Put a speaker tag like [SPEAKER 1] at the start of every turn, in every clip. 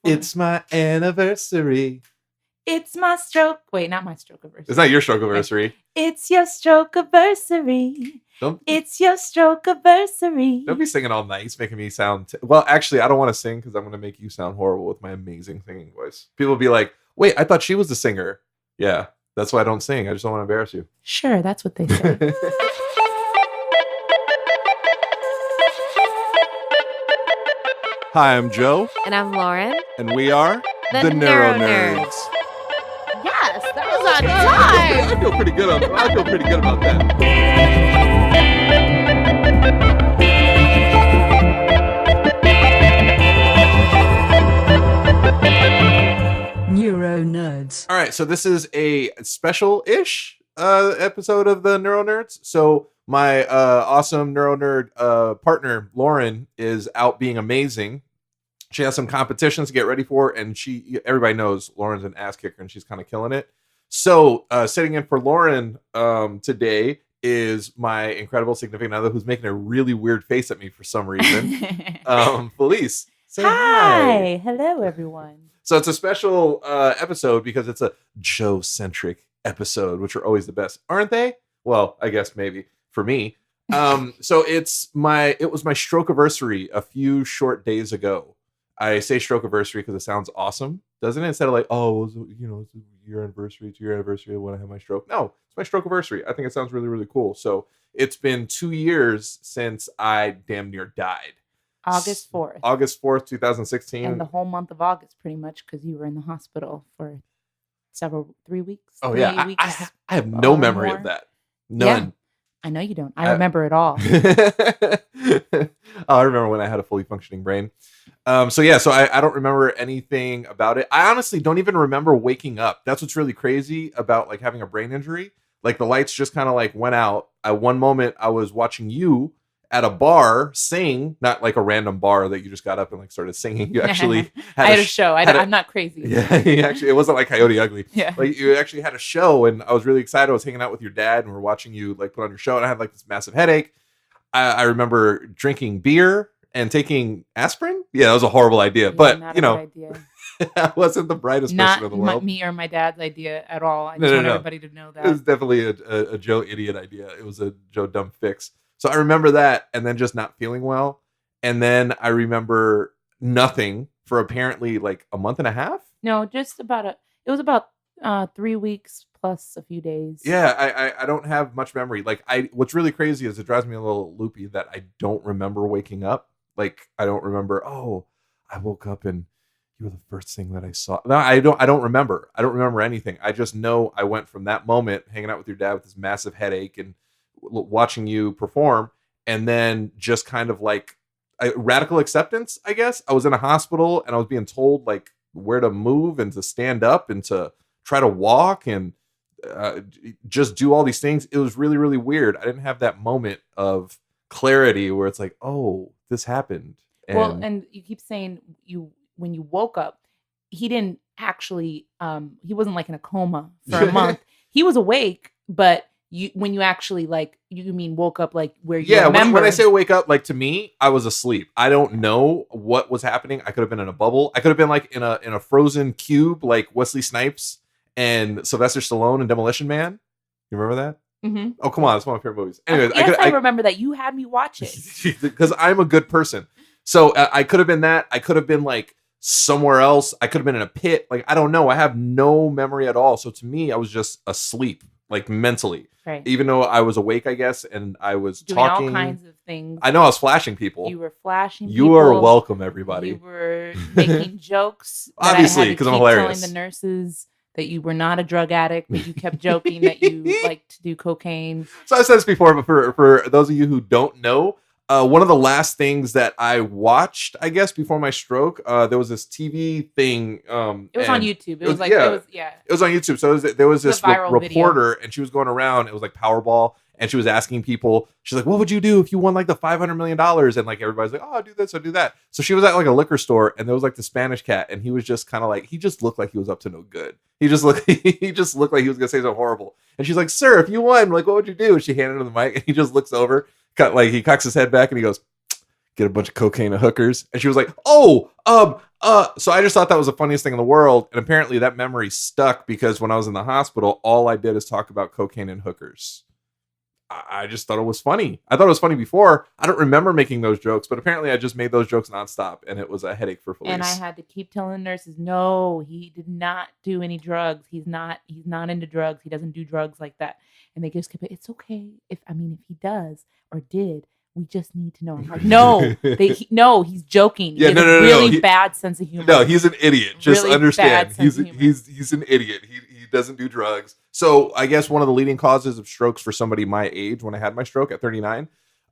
[SPEAKER 1] It's my anniversary.
[SPEAKER 2] It's my stroke. Wait, not my stroke-iversary.
[SPEAKER 1] It's not your stroke-iversary.
[SPEAKER 2] It's your stroke-iversary. It's your stroke-iversary.
[SPEAKER 1] Don't be singing all nice, making me sound... Well, actually, I don't want to sing because I'm going to make you sound horrible with my amazing singing voice. People will be like, wait, I thought she was the singer. Yeah, that's why I don't sing. I just don't want to embarrass you.
[SPEAKER 2] Sure, that's what they say.
[SPEAKER 1] Hi, I'm Joe.
[SPEAKER 3] And I'm Lauren.
[SPEAKER 1] And we are
[SPEAKER 3] the
[SPEAKER 1] NeuroNerds.
[SPEAKER 3] Yes, that was on time.
[SPEAKER 1] I feel pretty good about that.
[SPEAKER 4] NeuroNerds.
[SPEAKER 1] All right, so this is a special-ish episode of the NeuroNerds. So my awesome NeuroNerd partner, Lauren, is out being amazing. She has some competitions to get ready for, and everybody knows Lauren's an ass kicker, and she's kind of killing it. So sitting in for Lauren today is my incredible significant other who's making a really weird face at me for some reason. Felice. Say hi.
[SPEAKER 2] Hello, everyone.
[SPEAKER 1] So it's a special episode because it's a Joe-centric episode, which are always the best, aren't they? Well, I guess maybe for me. So it was my stroke-iversary a few short days ago. I say stroke-iversary because it sounds awesome, doesn't it? Instead of like, oh, it's your anniversary, it's your anniversary when I had my stroke. No, it's my stroke-iversary. I think it sounds really, really cool. So it's been 2 years since I damn near died.
[SPEAKER 2] August 4th.
[SPEAKER 1] August 4th, 2016.
[SPEAKER 2] And the whole month of August, pretty much, because you were in the hospital for 3 weeks.
[SPEAKER 1] Oh, yeah. I have no memory of that. None.
[SPEAKER 2] Yeah. I know you don't. I remember it all.
[SPEAKER 1] I remember when I had a fully functioning brain. So I don't remember anything about it. I honestly don't even remember waking up. That's what's really crazy about like having a brain injury. Like the lights just kind of like went out. At one moment I was watching you at a bar sing, not like a random bar that you just got up and like started singing. You actually
[SPEAKER 2] had a show. I'm not crazy.
[SPEAKER 1] Yeah, it wasn't like Coyote Ugly.
[SPEAKER 2] Yeah.
[SPEAKER 1] Like you actually had a show and I was really excited. I was hanging out with your dad and we're watching you like put on your show and I had like this massive headache. I remember drinking beer and taking aspirin. Yeah, that was a horrible idea. But I wasn't the brightest person in the world.
[SPEAKER 2] Not me or my dad's idea at all. I just want everybody to know that.
[SPEAKER 1] It was definitely a Joe idiot idea. It was a Joe dumb fix. So I remember that and then just not feeling well. And then I remember nothing for apparently like a month and a half.
[SPEAKER 2] No, just it was about 3 weeks plus a few days.
[SPEAKER 1] Yeah, I don't have much memory. Like what's really crazy is it drives me a little loopy that I don't remember waking up. Like I don't remember, oh, I woke up and you were the first thing that I saw. No, I don't remember. I don't remember anything. I just know I went from that moment hanging out with your dad with this massive headache and watching you perform, and then just kind of like radical acceptance, I guess. I was in a hospital and I was being told like where to move and to stand up and to try to walk and just do all these things. It was really, really weird. I didn't have that moment of clarity where it's like, oh, this happened.
[SPEAKER 2] And you keep saying when you woke up, he didn't actually he wasn't like in a coma for a month. He was awake, but when you actually like, you mean woke up like where you remember?
[SPEAKER 1] When I say wake up, like to me, I was asleep. I don't know what was happening. I could have been in a bubble. I could have been like in a frozen cube, like Wesley Snipes and Sylvester Stallone in Demolition Man. You remember that?
[SPEAKER 2] Mm-hmm.
[SPEAKER 1] Oh, come on. It's one of my favorite movies. Anyways,
[SPEAKER 2] I remember that. You had me watch it.
[SPEAKER 1] Because I'm a good person. So I could have been that. I could have been like somewhere else. I could have been in a pit. Like, I don't know. I have no memory at all. So to me, I was just asleep, like mentally.
[SPEAKER 2] Right.
[SPEAKER 1] Even though I was awake, I guess, and I was
[SPEAKER 2] doing
[SPEAKER 1] talking.
[SPEAKER 2] all kinds of things.
[SPEAKER 1] I know I was flashing people.
[SPEAKER 2] You were flashing
[SPEAKER 1] you
[SPEAKER 2] people.
[SPEAKER 1] are welcome, everybody.
[SPEAKER 2] You were making jokes.
[SPEAKER 1] Obviously, because I'm hilarious.
[SPEAKER 2] Telling the nurses that you were not a drug addict, but you kept joking that you liked to do cocaine.
[SPEAKER 1] So I've said this before, but for those of you who don't know, one of the last things that I watched, I guess, before my stroke, there was this TV thing.
[SPEAKER 2] It was on YouTube. It was
[SPEAKER 1] on YouTube. So there was this reporter,
[SPEAKER 2] video.
[SPEAKER 1] and she was going around. It was like Powerball, and she was asking people. She's like, "What would you do if you won like the $500 million?" And like everybody's like, "Oh, I'll do this, I'll do that." So she was at like a liquor store, and there was like the Spanish cat, and he was just kind of like, he just looked like he was up to no good. He just looked like he was gonna say something horrible. And she's like, "Sir, if you won, like, what would you do?" And she handed him the mic, and he just looks over. He cocks his head back and he goes, get a bunch of cocaine and hookers. And she was like, so I just thought that was the funniest thing in the world. And apparently that memory stuck because when I was in the hospital, all I did is talk about cocaine and hookers. I just thought it was funny. I thought it was funny before. I don't remember making those jokes, but apparently I just made those jokes nonstop, and it was a headache for Felice.
[SPEAKER 2] And I had to keep telling the nurses, no, he did not do any drugs. He's not into drugs. He doesn't do drugs like that. And they just kept, it's okay if he does or did, we just need to know. I'm like, no, he's joking.
[SPEAKER 1] Yeah,
[SPEAKER 2] he has a really bad sense of humor.
[SPEAKER 1] No, he's an idiot. Just
[SPEAKER 2] really
[SPEAKER 1] understand, he's an idiot. He doesn't do drugs. So I guess one of the leading causes of strokes for somebody my age when I had my stroke at 39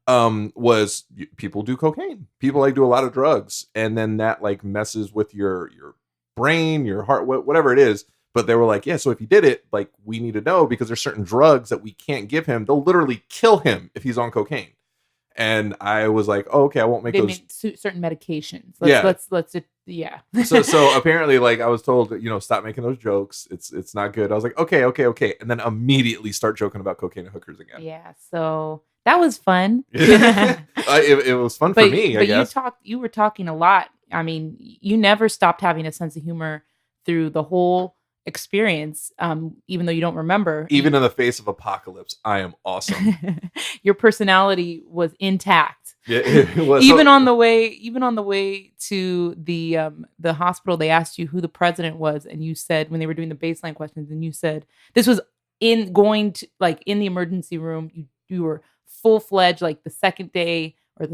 [SPEAKER 1] was people do cocaine. People like do a lot of drugs, and then that like messes with your brain, your heart, whatever it is. But they were like, yeah, so if he did it, like we need to know because there's certain drugs that we can't give him. They'll literally kill him if he's on cocaine. And I was like, oh, okay, I won't make those
[SPEAKER 2] certain medications.
[SPEAKER 1] Yeah. So apparently, like I was told, stop making those jokes. It's not good. I was like, okay, and then immediately start joking about cocaine and hookers again.
[SPEAKER 2] Yeah. So that was fun.
[SPEAKER 1] It was fun for me. I guess.
[SPEAKER 2] You were talking a lot. I mean, you never stopped having a sense of humor through the whole experience, even though you don't remember.
[SPEAKER 1] Even in the face of apocalypse, I am awesome.
[SPEAKER 2] Your personality was intact.
[SPEAKER 1] Yeah, it was.
[SPEAKER 2] Even on the way to the hospital, they asked you who the president was, and you said when they were doing the baseline questions, and you said this was in the emergency room. You were full-fledged, like the second day or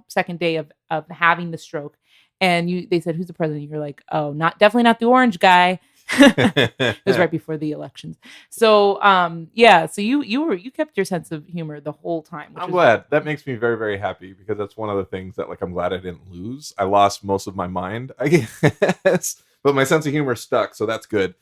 [SPEAKER 2] second day of having the stroke. And they said, who's the president? You're like, oh, definitely not the orange guy. It was right before the elections. So, so you kept your sense of humor the whole time.
[SPEAKER 1] I'm glad. That makes me very, very happy because that's one of the things that I'm glad I didn't lose. I lost most of my mind, I guess, but my sense of humor stuck. So that's good.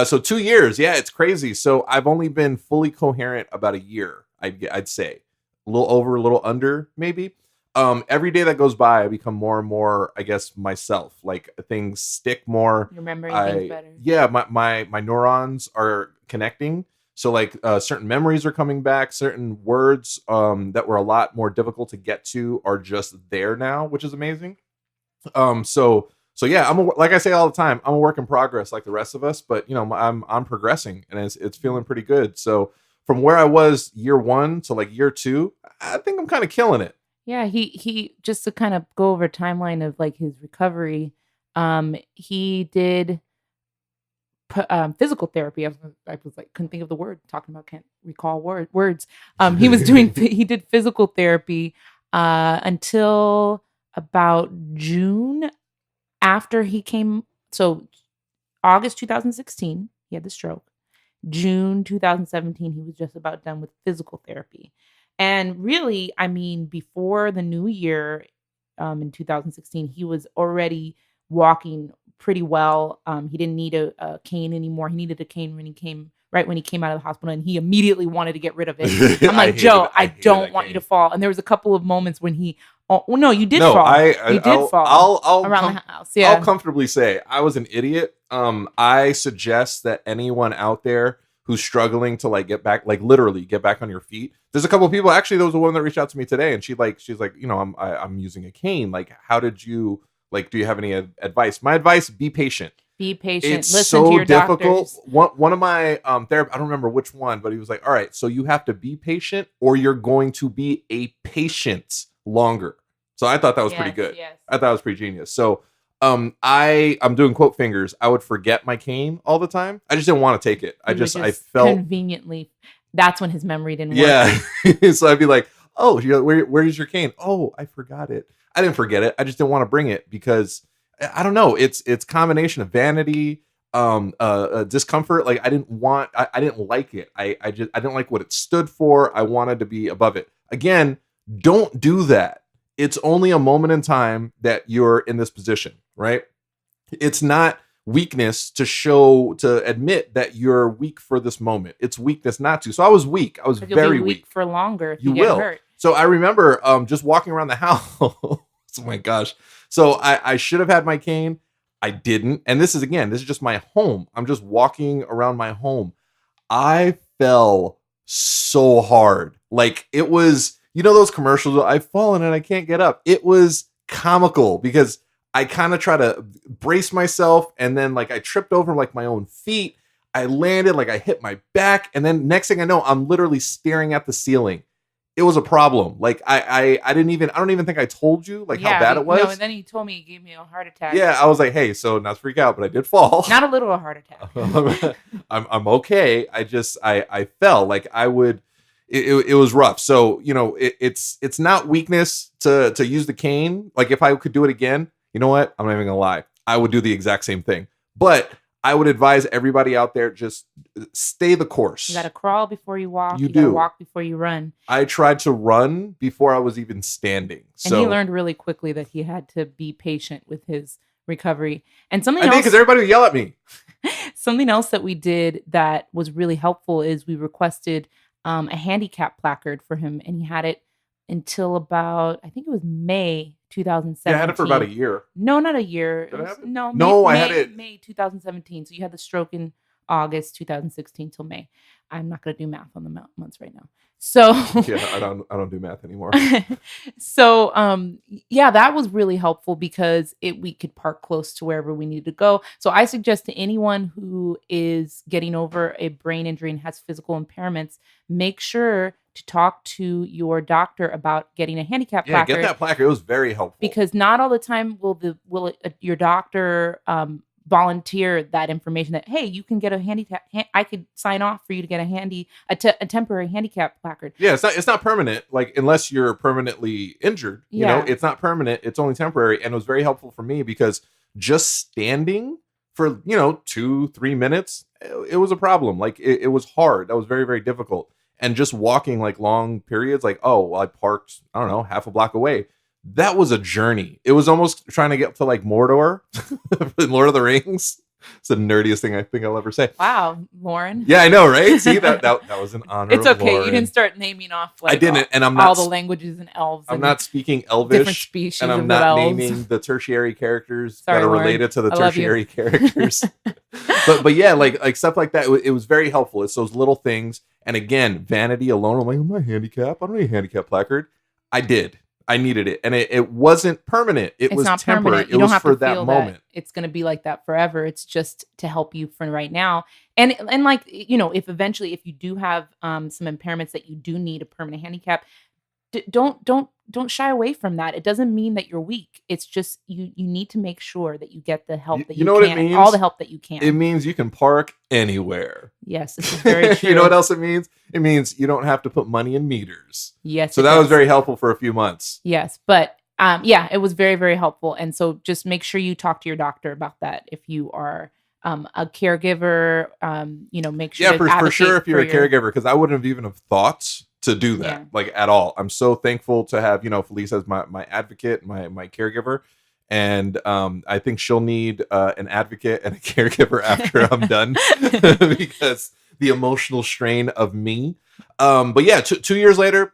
[SPEAKER 1] So 2 years. Yeah, it's crazy. So I've only been fully coherent about a year, I'd say. A little over, a little under, maybe. Every day that goes by, I become more and more, I guess, myself. Like things stick more.
[SPEAKER 2] You're remembering things better.
[SPEAKER 1] Yeah, my neurons are connecting. So like certain memories are coming back. Certain words that were a lot more difficult to get to are just there now, which is amazing. So yeah, like I say all the time, I'm a work in progress, like the rest of us. But I'm progressing, and it's feeling pretty good. So from where I was year one to like year two, I think I'm kind of killing it.
[SPEAKER 2] Yeah, he just to kind of go over a timeline of like his recovery. He did physical therapy. I was like, couldn't think of the word. Talking about, can't recall words. He did physical therapy until about June after he came. So August 2016, he had the stroke. June 2017, he was just about done with physical therapy. And really, I mean, before the new year, in 2016, he was already walking pretty well. He didn't need a cane anymore. He needed a cane when he came out of the hospital, and he immediately wanted to get rid of it. I'm like, Joe, I don't want you to fall. And there was a couple of moments when you did fall. You did fall.
[SPEAKER 1] I'll
[SPEAKER 2] around the house. Yeah.
[SPEAKER 1] I'll comfortably say I was an idiot. I suggest that anyone out there who's struggling to like literally get back on your feet. There's a couple of people. Actually, there was a woman that reached out to me today, and she's like, I'm using a cane. Like, how did you do you have any advice? My advice: be patient.
[SPEAKER 2] Be patient.
[SPEAKER 1] It's
[SPEAKER 2] Listen
[SPEAKER 1] so
[SPEAKER 2] to your
[SPEAKER 1] difficult.
[SPEAKER 2] doctors.
[SPEAKER 1] One of my therapists, I don't remember which one, but he was like, all right, so you have to be patient or you're going to be a patient longer. So I thought that was pretty good.
[SPEAKER 2] Yes.
[SPEAKER 1] I thought it was pretty genius. So I'm doing quote fingers. I would forget my cane all the time. I just didn't want to take it. I felt
[SPEAKER 2] conveniently. That's when his memory didn't work.
[SPEAKER 1] Yeah. So I'd be like, oh, where is your cane? Oh, I forgot it. I didn't forget it. I just didn't want to bring it because I don't know. It's combination of vanity, discomfort. Like I didn't like it. I didn't like what it stood for. I wanted to be above it. Again, don't do that. It's only a moment in time that you're in this position, right? It's not weakness to admit that you're weak for this moment. It's weakness not to. So I was weak. I was very weak
[SPEAKER 2] for longer. If
[SPEAKER 1] you
[SPEAKER 2] get
[SPEAKER 1] will.
[SPEAKER 2] Hurt.
[SPEAKER 1] So I remember just walking around the house. Oh my gosh. So I should have had my cane. I didn't. And this is just my home. I'm just walking around my home. I fell so hard. Like it was, you know those commercials, I've fallen and I can't get up. It was comical because I kind of try to brace myself, and then like I tripped over like my own feet. I landed, like I hit my back, and then next thing I know, I'm literally staring at the ceiling. It was a problem. Like I don't even think I told you like how bad it was.
[SPEAKER 2] No, and then you told me you gave me a heart attack.
[SPEAKER 1] Yeah, I was like, hey, so not to freak out, but I did fall.
[SPEAKER 2] Not a little heart attack.
[SPEAKER 1] I'm okay. I fell. Like I would. It was rough. So you know, it's not weakness to use the cane. Like if I could do it again, you know what? I'm not even gonna lie. I would do the exact same thing. But I would advise everybody out there, just stay the course.
[SPEAKER 2] You got to crawl before you walk.
[SPEAKER 1] You
[SPEAKER 2] got to
[SPEAKER 1] do.
[SPEAKER 2] walk before you run.
[SPEAKER 1] I tried to run before I was even standing.
[SPEAKER 2] And he learned really quickly that he had to be patient with his recovery. And something
[SPEAKER 1] else, because everybody would yell at me.
[SPEAKER 2] Something else that we did that was really helpful is we requested a handicap placard for him, and he had it until about, I think it was May 2017.
[SPEAKER 1] Yeah, I had it for about a year.
[SPEAKER 2] No, not a year.
[SPEAKER 1] Did I have it?
[SPEAKER 2] No,
[SPEAKER 1] I had it
[SPEAKER 2] May 2017. So you had the stroke in August 2016 till May. I'm not going to do math on the months right now. So
[SPEAKER 1] yeah, I don't do math anymore.
[SPEAKER 2] So yeah, that was really helpful because we could park close to wherever we needed to go. So I suggest to anyone who is getting over a brain injury and has physical impairments, make sure to talk to your doctor about getting a handicap placard.
[SPEAKER 1] Yeah, get that placard. It was very helpful.
[SPEAKER 2] Because not all the time will your doctor volunteer that information that, hey, you can get a handicap. I could sign off for you to get a temporary handicap placard.
[SPEAKER 1] Yeah, it's not permanent. Like unless you're permanently injured, you know, it's not permanent. It's only temporary, and it was very helpful for me because just standing for 2-3 minutes, it was a problem. Like it was hard. That was very, very difficult. And just walking like long periods, like, oh, well, I parked, I don't know, half a block away. That was a journey. It was almost trying to get to like Mordor in Lord of the Rings. It's the nerdiest thing I think I'll ever say.
[SPEAKER 2] Wow, Lauren.
[SPEAKER 1] Yeah, I know, right? See, that was an honor.
[SPEAKER 2] It's okay.
[SPEAKER 1] Lauren.
[SPEAKER 2] You didn't start naming off like
[SPEAKER 1] I didn't, and I'm not
[SPEAKER 2] all the languages and elves.
[SPEAKER 1] I'm not speaking Elvish,
[SPEAKER 2] different species,
[SPEAKER 1] and I'm not naming the tertiary characters
[SPEAKER 2] Sorry,
[SPEAKER 1] that are
[SPEAKER 2] Lauren.
[SPEAKER 1] related to the
[SPEAKER 2] I love
[SPEAKER 1] tertiary
[SPEAKER 2] you.
[SPEAKER 1] characters. but yeah, like stuff like that. It was very helpful. It's those little things. And again, vanity alone. I'm like, I'm not handicapped. I don't need a handicap placard. I did. I needed it, and it wasn't permanent. It's was not temporary.
[SPEAKER 2] Permanent. You
[SPEAKER 1] it
[SPEAKER 2] don't
[SPEAKER 1] was
[SPEAKER 2] have
[SPEAKER 1] for
[SPEAKER 2] to
[SPEAKER 1] that
[SPEAKER 2] feel
[SPEAKER 1] moment.
[SPEAKER 2] That it's going to be like that forever. It's just to help you for right now. And like, if eventually, if you do have some impairments that you do need a permanent handicap, don't shy away from that. It doesn't mean that you're weak. It's just you need to make sure that you get the help that you
[SPEAKER 1] know
[SPEAKER 2] can,
[SPEAKER 1] what it means?
[SPEAKER 2] all the help that you can.
[SPEAKER 1] It means you can park anywhere.
[SPEAKER 2] Yes, this is very true.
[SPEAKER 1] You know what else it means? It means you don't have to put money in meters.
[SPEAKER 2] Yes.
[SPEAKER 1] So that was very helpful for a few months.
[SPEAKER 2] Yes, but yeah, it was very, very helpful. And so just make sure you talk to your doctor about that if you are a caregiver. Make sure.
[SPEAKER 1] Yeah, for sure. If you're a caregiver, because I wouldn't have even have thought to do that, like at all. I'm so thankful to have Felice as my advocate, my caregiver. And I think she'll need an advocate and a caregiver after I'm done because the emotional strain of me. But yeah, 2 years later,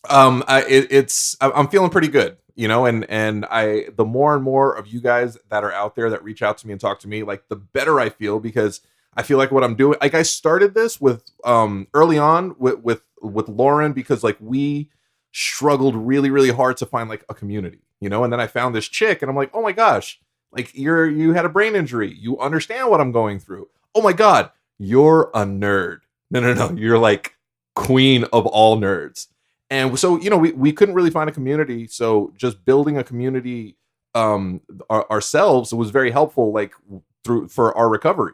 [SPEAKER 1] I'm feeling pretty good, and the more and more of you guys that are out there that reach out to me and talk to me, like the better I feel, because I feel like what I'm doing, like I started this with early on with Lauren, because like we struggled really, really hard to find like a community, and then I found this chick and I'm like, oh my gosh, like you had a brain injury. You understand what I'm going through. Oh my God, you're a nerd. No. You're like queen of all nerds. And so, we couldn't really find a community. So just building a community ourselves was very helpful, like for our recovery,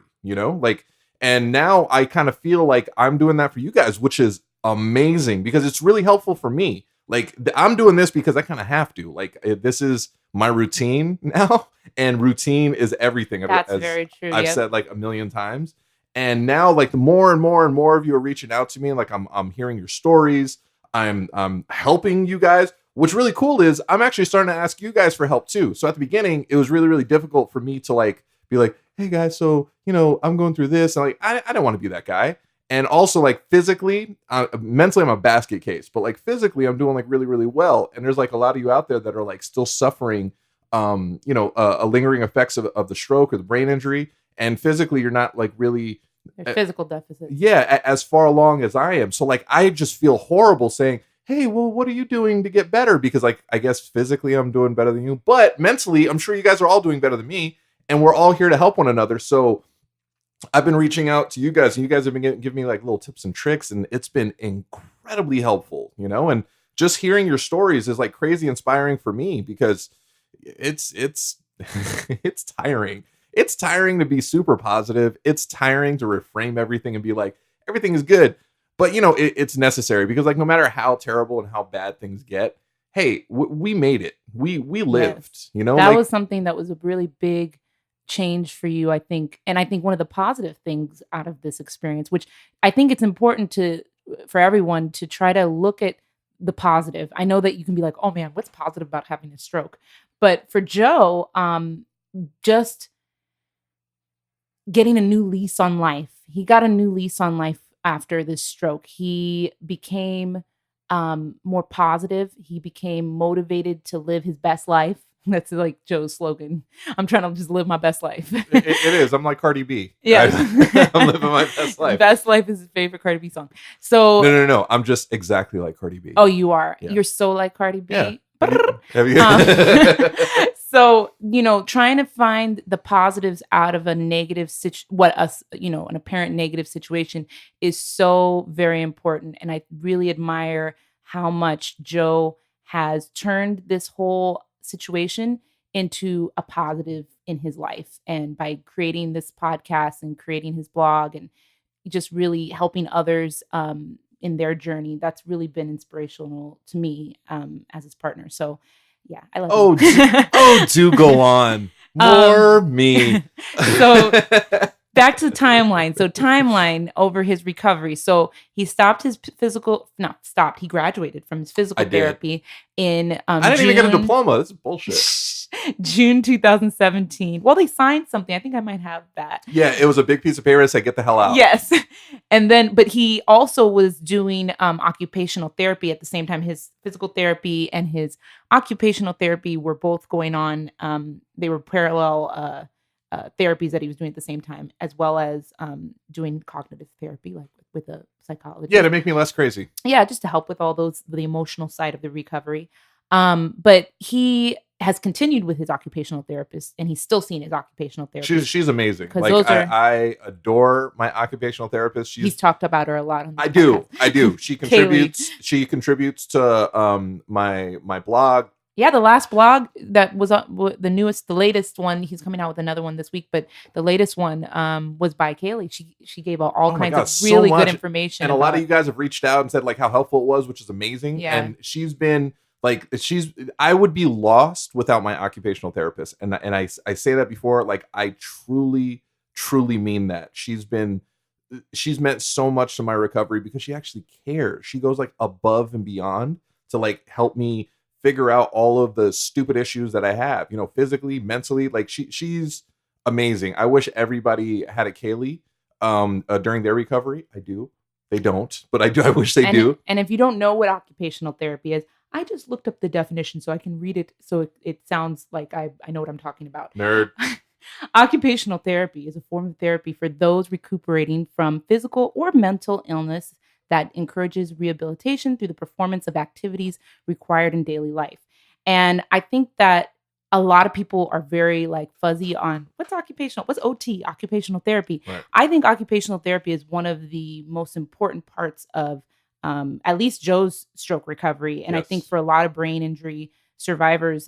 [SPEAKER 1] and now I kind of feel like I'm doing that for you guys, which is amazing because it's really helpful for me. Like I'm doing this because I kind of have to, like this is my routine now, and routine is everything.
[SPEAKER 2] That's very true.
[SPEAKER 1] I've said like a million times. And now like the more and more and more of you are reaching out to me, like I'm hearing your stories. I'm helping you guys. What's really cool is I'm actually starting to ask you guys for help too. So at the beginning, it was really, really difficult for me to like be like, hey guys, so I'm going through this, and like I don't want to be that guy. And also like physically, mentally I'm a basket case, but like physically I'm doing like really, really well. And there's like a lot of you out there that are like still suffering a lingering effects of the stroke or the brain injury, and physically you're not like really
[SPEAKER 2] physical deficit.
[SPEAKER 1] Yeah, as far along as I am. So like I just feel horrible saying, hey, well, what are you doing to get better? Because like, I guess physically I'm doing better than you, but mentally, I'm sure you guys are all doing better than me. And we're all here to help one another. So I've been reaching out to you guys, and you guys have been giving me like little tips and tricks, and it's been incredibly helpful, and just hearing your stories is like crazy inspiring for me, because it's it's tiring. It's tiring to be super positive. It's tiring to reframe everything and be like, everything is good. But it's necessary, because like, no matter how terrible and how bad things get, hey, we made it. We lived,
[SPEAKER 2] That
[SPEAKER 1] like,
[SPEAKER 2] was something that was a really big change for you, I think. And I think one of the positive things out of this experience, which I think it's important for everyone to try to look at the positive. I know that you can be like, oh man, what's positive about having a stroke? But for Joe, just getting a new lease on life. He got a new lease on life after this stroke. He became more positive. He became motivated to live his best life. That's like Joe's slogan. I'm trying to just live my best life.
[SPEAKER 1] it is. I'm like Cardi B.
[SPEAKER 2] Yeah.
[SPEAKER 1] I'm living my best life.
[SPEAKER 2] Best life is his favorite Cardi B song. So
[SPEAKER 1] No. I'm just exactly like Cardi B.
[SPEAKER 2] Oh, you are.
[SPEAKER 1] Yeah.
[SPEAKER 2] You're so like Cardi B.
[SPEAKER 1] Yeah. Have you?
[SPEAKER 2] So, trying to find the positives out of a negative an apparent negative situation is so very important. And I really admire how much Joe has turned this whole situation into a positive in his life. And by creating this podcast and creating his blog and just really helping others in their journey, that's really been inspirational to me as his partner. So yeah, I love
[SPEAKER 1] you. Do go on. More me.
[SPEAKER 2] So back to the timeline. So timeline over his recovery. So he stopped his he graduated from his physical therapy in
[SPEAKER 1] I didn't even get a diploma. This is bullshit.
[SPEAKER 2] June 2017. Well, they signed something. I think I might have that.
[SPEAKER 1] Yeah, it was a big piece of paper that said, get the hell out.
[SPEAKER 2] Yes. And then, but he also was doing occupational therapy at the same time. His physical therapy and his occupational therapy were both going on. They were parallel therapies that he was doing at the same time, as well as doing cognitive therapy, like with a psychologist.
[SPEAKER 1] Yeah, to make me less crazy.
[SPEAKER 2] Yeah, just to help with all the emotional side of the recovery. But he has continued with his occupational therapist, and he's still seeing his occupational therapist.
[SPEAKER 1] She's amazing. Like, I adore my occupational therapist.
[SPEAKER 2] He's talked about her a lot. On
[SPEAKER 1] I do. She contributes. She contributes to my blog.
[SPEAKER 2] Yeah, the last blog that was the latest one. He's coming out with another one this week, but the latest one was by Kaylee. She gave all kinds of really good information,
[SPEAKER 1] and a lot of you guys have reached out and said like how helpful it was, which is amazing.
[SPEAKER 2] Yeah.
[SPEAKER 1] And she's been like, I would be lost without my occupational therapist, and I say that before, like, I truly mean that. She's meant so much to my recovery because she actually cares. She goes like above and beyond to like help me figure out all of the stupid issues that I have, physically, mentally. Like, she's amazing. I wish everybody had a Kaylee during their recovery. I do. They don't, but I do. I wish they do.
[SPEAKER 2] And if you don't know what occupational therapy is, I just looked up the definition so I can read it. So it sounds like I know what I'm talking about.
[SPEAKER 1] Nerd.
[SPEAKER 2] Occupational therapy is a form of therapy for those recuperating from physical or mental illness that encourages rehabilitation through the performance of activities required in daily life. And I think that a lot of people are very like fuzzy on what's OT, occupational therapy.
[SPEAKER 1] Right.
[SPEAKER 2] I think occupational therapy is one of the most important parts of at least Joe's stroke recovery. And
[SPEAKER 1] Yes.
[SPEAKER 2] I think for a lot of brain injury survivors,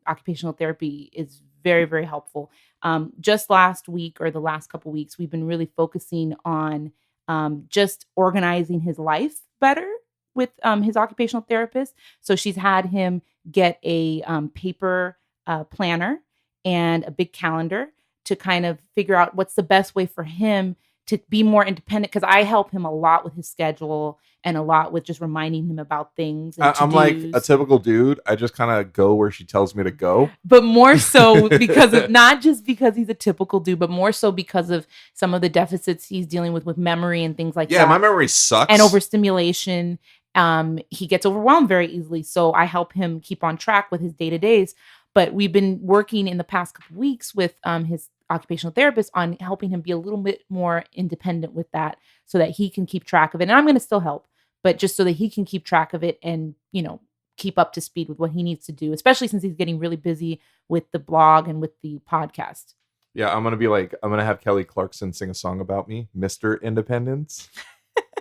[SPEAKER 2] occupational therapy is very, very helpful. Just last week or the last couple weeks, we've been really focusing on just organizing his life better with his occupational therapist. So she's had him get a paper planner and a big calendar to kind of figure out what's the best way for him to be more independent, because I help him a lot with his schedule and a lot with just reminding him about things. And
[SPEAKER 1] I'm like a typical dude. I just kind of go where she tells me to go.
[SPEAKER 2] But more so because of, not just because he's a typical dude, but more so because of some of the deficits he's dealing with memory and things like that.
[SPEAKER 1] Yeah, my memory sucks.
[SPEAKER 2] And overstimulation. He gets overwhelmed very easily. So I help him keep on track with his day-to-days. But we've been working in the past couple of weeks with his occupational therapist on helping him be a little bit more independent with that so that he can keep track of it. And I'm going to still help, but just so that he can keep track of it and, keep up to speed with what he needs to do, especially since he's getting really busy with the blog and with the podcast.
[SPEAKER 1] Yeah, I'm gonna have Kelly Clarkson sing a song about me, Mr. Independence.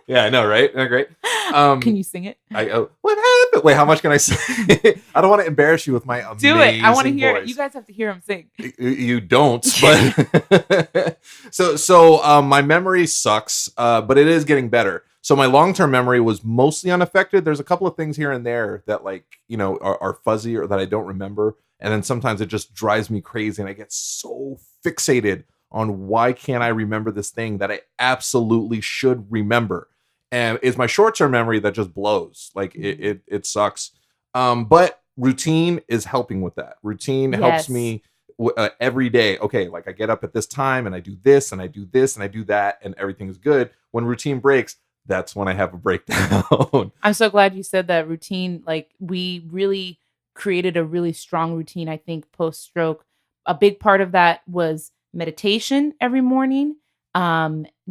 [SPEAKER 1] Yeah, I know, right? Isn't that great?
[SPEAKER 2] Can you sing it?
[SPEAKER 1] What happened? Wait, how much can I say? I don't want to embarrass you with my amazing
[SPEAKER 2] Do it. I want to hear
[SPEAKER 1] voice.
[SPEAKER 2] it. You guys have to hear him sing.
[SPEAKER 1] You don't, but so my memory sucks, but it is getting better. So my long-term memory was mostly unaffected. There's a couple of things here and there that are fuzzy or that I don't remember. And then sometimes it just drives me crazy and I get so fixated on why can't I remember this thing that I absolutely should remember. And it's my short-term memory that just blows. Like it sucks. But routine is helping with that. Routine helps me every day. Okay, like I get up at this time and I do this and I do this and I do that and everything is good. When routine breaks, that's when I have a breakdown.
[SPEAKER 2] I'm so glad you said that routine. Like we really created a really strong routine, I think, post-stroke. A big part of that was meditation every morning,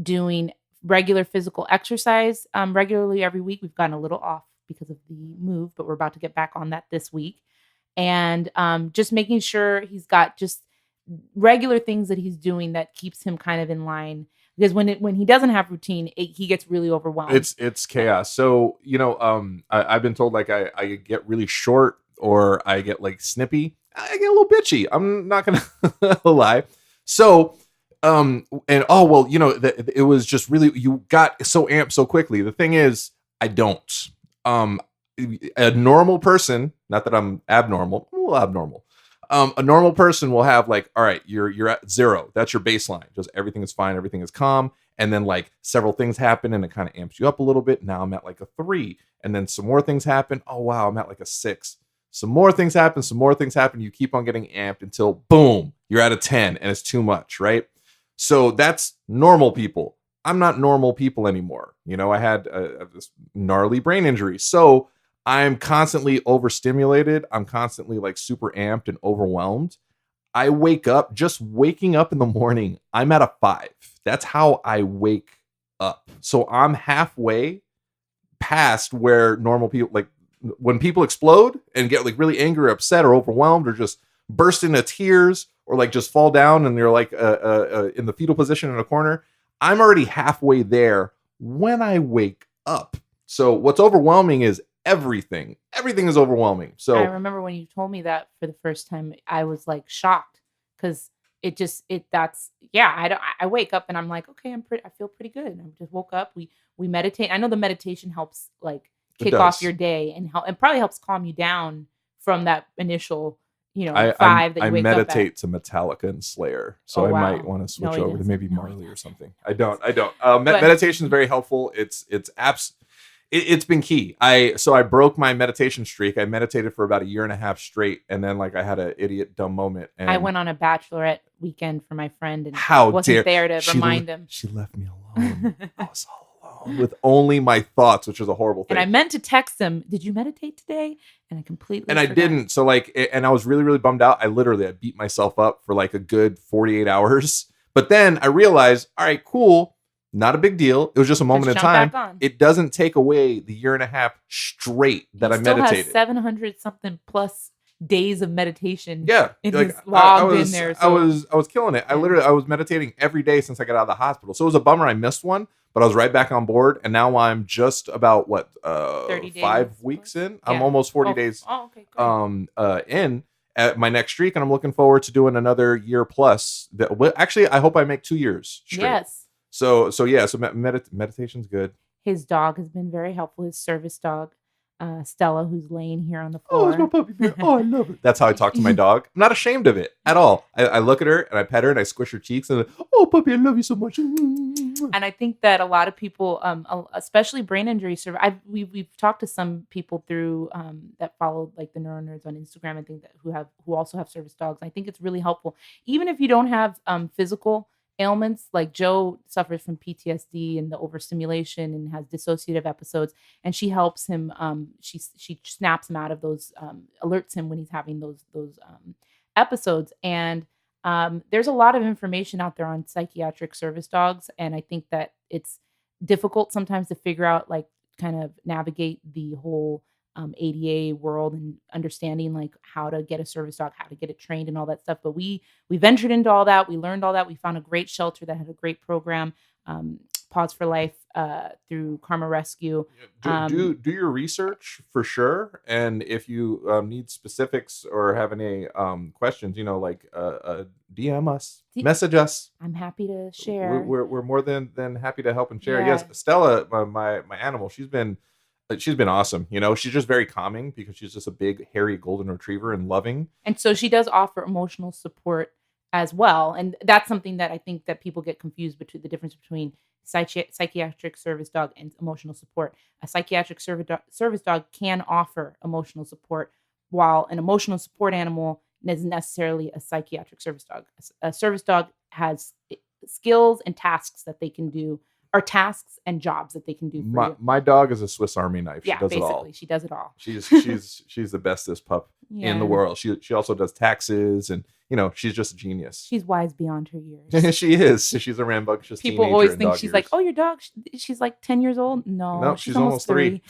[SPEAKER 2] doing regular physical exercise regularly every week. We've gotten a little off because of the move, but we're about to get back on that this week. And just making sure he's got just regular things that he's doing that keeps him kind of in line. Because when he doesn't have routine, he gets really overwhelmed.
[SPEAKER 1] It's chaos. So, I've been told like I get really short or I get like snippy. I get a little bitchy. I'm not going to lie. So, it was just really, you got so amped so quickly. The thing is, I don't. A normal person, not that I'm abnormal, I'm a little abnormal. A normal person will have like, all right, you're at 0. That's your baseline. Just everything is fine. Everything is calm. And then like several things happen and it kind of amps you up a little bit. Now I'm at like a 3. And then some more things happen. Oh, wow. I'm at like a 6. Some more things happen. Some more things happen. You keep on getting amped until boom, you're at a 10 and it's too much. Right. So that's normal people. I'm not normal people anymore. I had this gnarly brain injury. So I'm constantly overstimulated. I'm constantly like super amped and overwhelmed. I wake up, just waking up in the morning, I'm at a 5. That's how I wake up. So I'm halfway past where normal people, like when people explode and get like really angry or upset or overwhelmed or just burst into tears or like just fall down and they're like in the fetal position in a corner, I'm already halfway there when I wake up. So what's overwhelming is everything is overwhelming. So
[SPEAKER 2] I remember when you told me that for the first time, I was like shocked because I wake up and I'm like, okay, I feel pretty good. I just woke up. We meditate. I know the meditation helps like kick off your day and probably helps calm you down from that initial, 5 that you wake up at.
[SPEAKER 1] I meditate to Metallica and Slayer. So I might want to switch over to maybe Marley or something. I don't. Meditation is very helpful. It's been key. I broke my meditation streak. I meditated for about a year and a half straight. And then like I had an idiot dumb moment. And
[SPEAKER 2] I went on a bachelorette weekend for my friend and
[SPEAKER 1] wasn't
[SPEAKER 2] there to remind him.
[SPEAKER 1] She left me alone. I was all alone with only my thoughts, which was a horrible thing.
[SPEAKER 2] And I meant to text him, did you meditate today? And I completely forgot.
[SPEAKER 1] I didn't. So and I was really, really bummed out. I beat myself up for like a good 48 hours. But then I realized, all right, cool. Not a big deal. It was just a moment in time. It doesn't take away the year and a half straight that I meditated.
[SPEAKER 2] Has 700 something plus days of meditation.
[SPEAKER 1] Yeah,
[SPEAKER 2] his logged in there. So.
[SPEAKER 1] I was killing it. I was meditating every day since I got out of the hospital. So it was a bummer I missed one, but I was right back on board. And now I'm just about 30 days, 5 weeks in. I'm almost 40 days. In at my next streak, and I'm looking forward to doing another year plus. Actually, I hope I make 2 years straight.
[SPEAKER 2] Yes.
[SPEAKER 1] So meditation's good.
[SPEAKER 2] His dog has been very helpful. His service dog, Stella, who's laying here on the floor.
[SPEAKER 1] Oh, it's my puppy bear. Oh, I love it. That's how I talk to my dog. I'm not ashamed of it at all. I look at her and I pet her and I squish her cheeks and oh, puppy, I love you so much.
[SPEAKER 2] And I think that a lot of people, especially brain injury survivors, we've talked to some people through that follow like the NeuroNerds on Instagram. I think that who also have service dogs. I think it's really helpful, even if you don't have physical ailments. Like Joe suffers from PTSD and the overstimulation and has dissociative episodes, and she helps him. She snaps him out of those, alerts him when he's having those episodes. And there's a lot of information out there on psychiatric service dogs, and I think that it's difficult sometimes to figure out like kind of navigate the whole ADA world and understanding like how to get a service dog, how to get it trained and all that stuff. But we ventured into all that. We learned all that. We found a great shelter that had a great program, Pause for Life through Karma Rescue.
[SPEAKER 1] Do your research for sure. And if you need specifics or have any questions, like DM us, message us.
[SPEAKER 2] I'm happy to share.
[SPEAKER 1] We're more than happy to help and share.
[SPEAKER 2] Yeah.
[SPEAKER 1] Yes, Stella, my animal, she's been awesome. She's just very calming because she's just a big hairy golden retriever and loving. And
[SPEAKER 2] so she does offer emotional support as well. And that's something that I think that people get confused between the difference between psychiatric service dog and emotional support. A psychiatric service dog can offer emotional support, while an emotional support animal isn't necessarily a psychiatric service dog. A service dog has skills and tasks that they can do, or tasks and jobs that they can do for you.
[SPEAKER 1] My dog is a Swiss Army knife.
[SPEAKER 2] Yeah,
[SPEAKER 1] she does
[SPEAKER 2] basically,
[SPEAKER 1] it all.
[SPEAKER 2] she does it all.
[SPEAKER 1] She's the bestest pup in the world. She also does taxes, and she's just a genius.
[SPEAKER 2] She's wise beyond her years.
[SPEAKER 1] She is. She's a rambunctious teenager.
[SPEAKER 2] People always think she's
[SPEAKER 1] years.
[SPEAKER 2] like, oh, your dog, she's like 10 years old. No,
[SPEAKER 1] she's almost 3.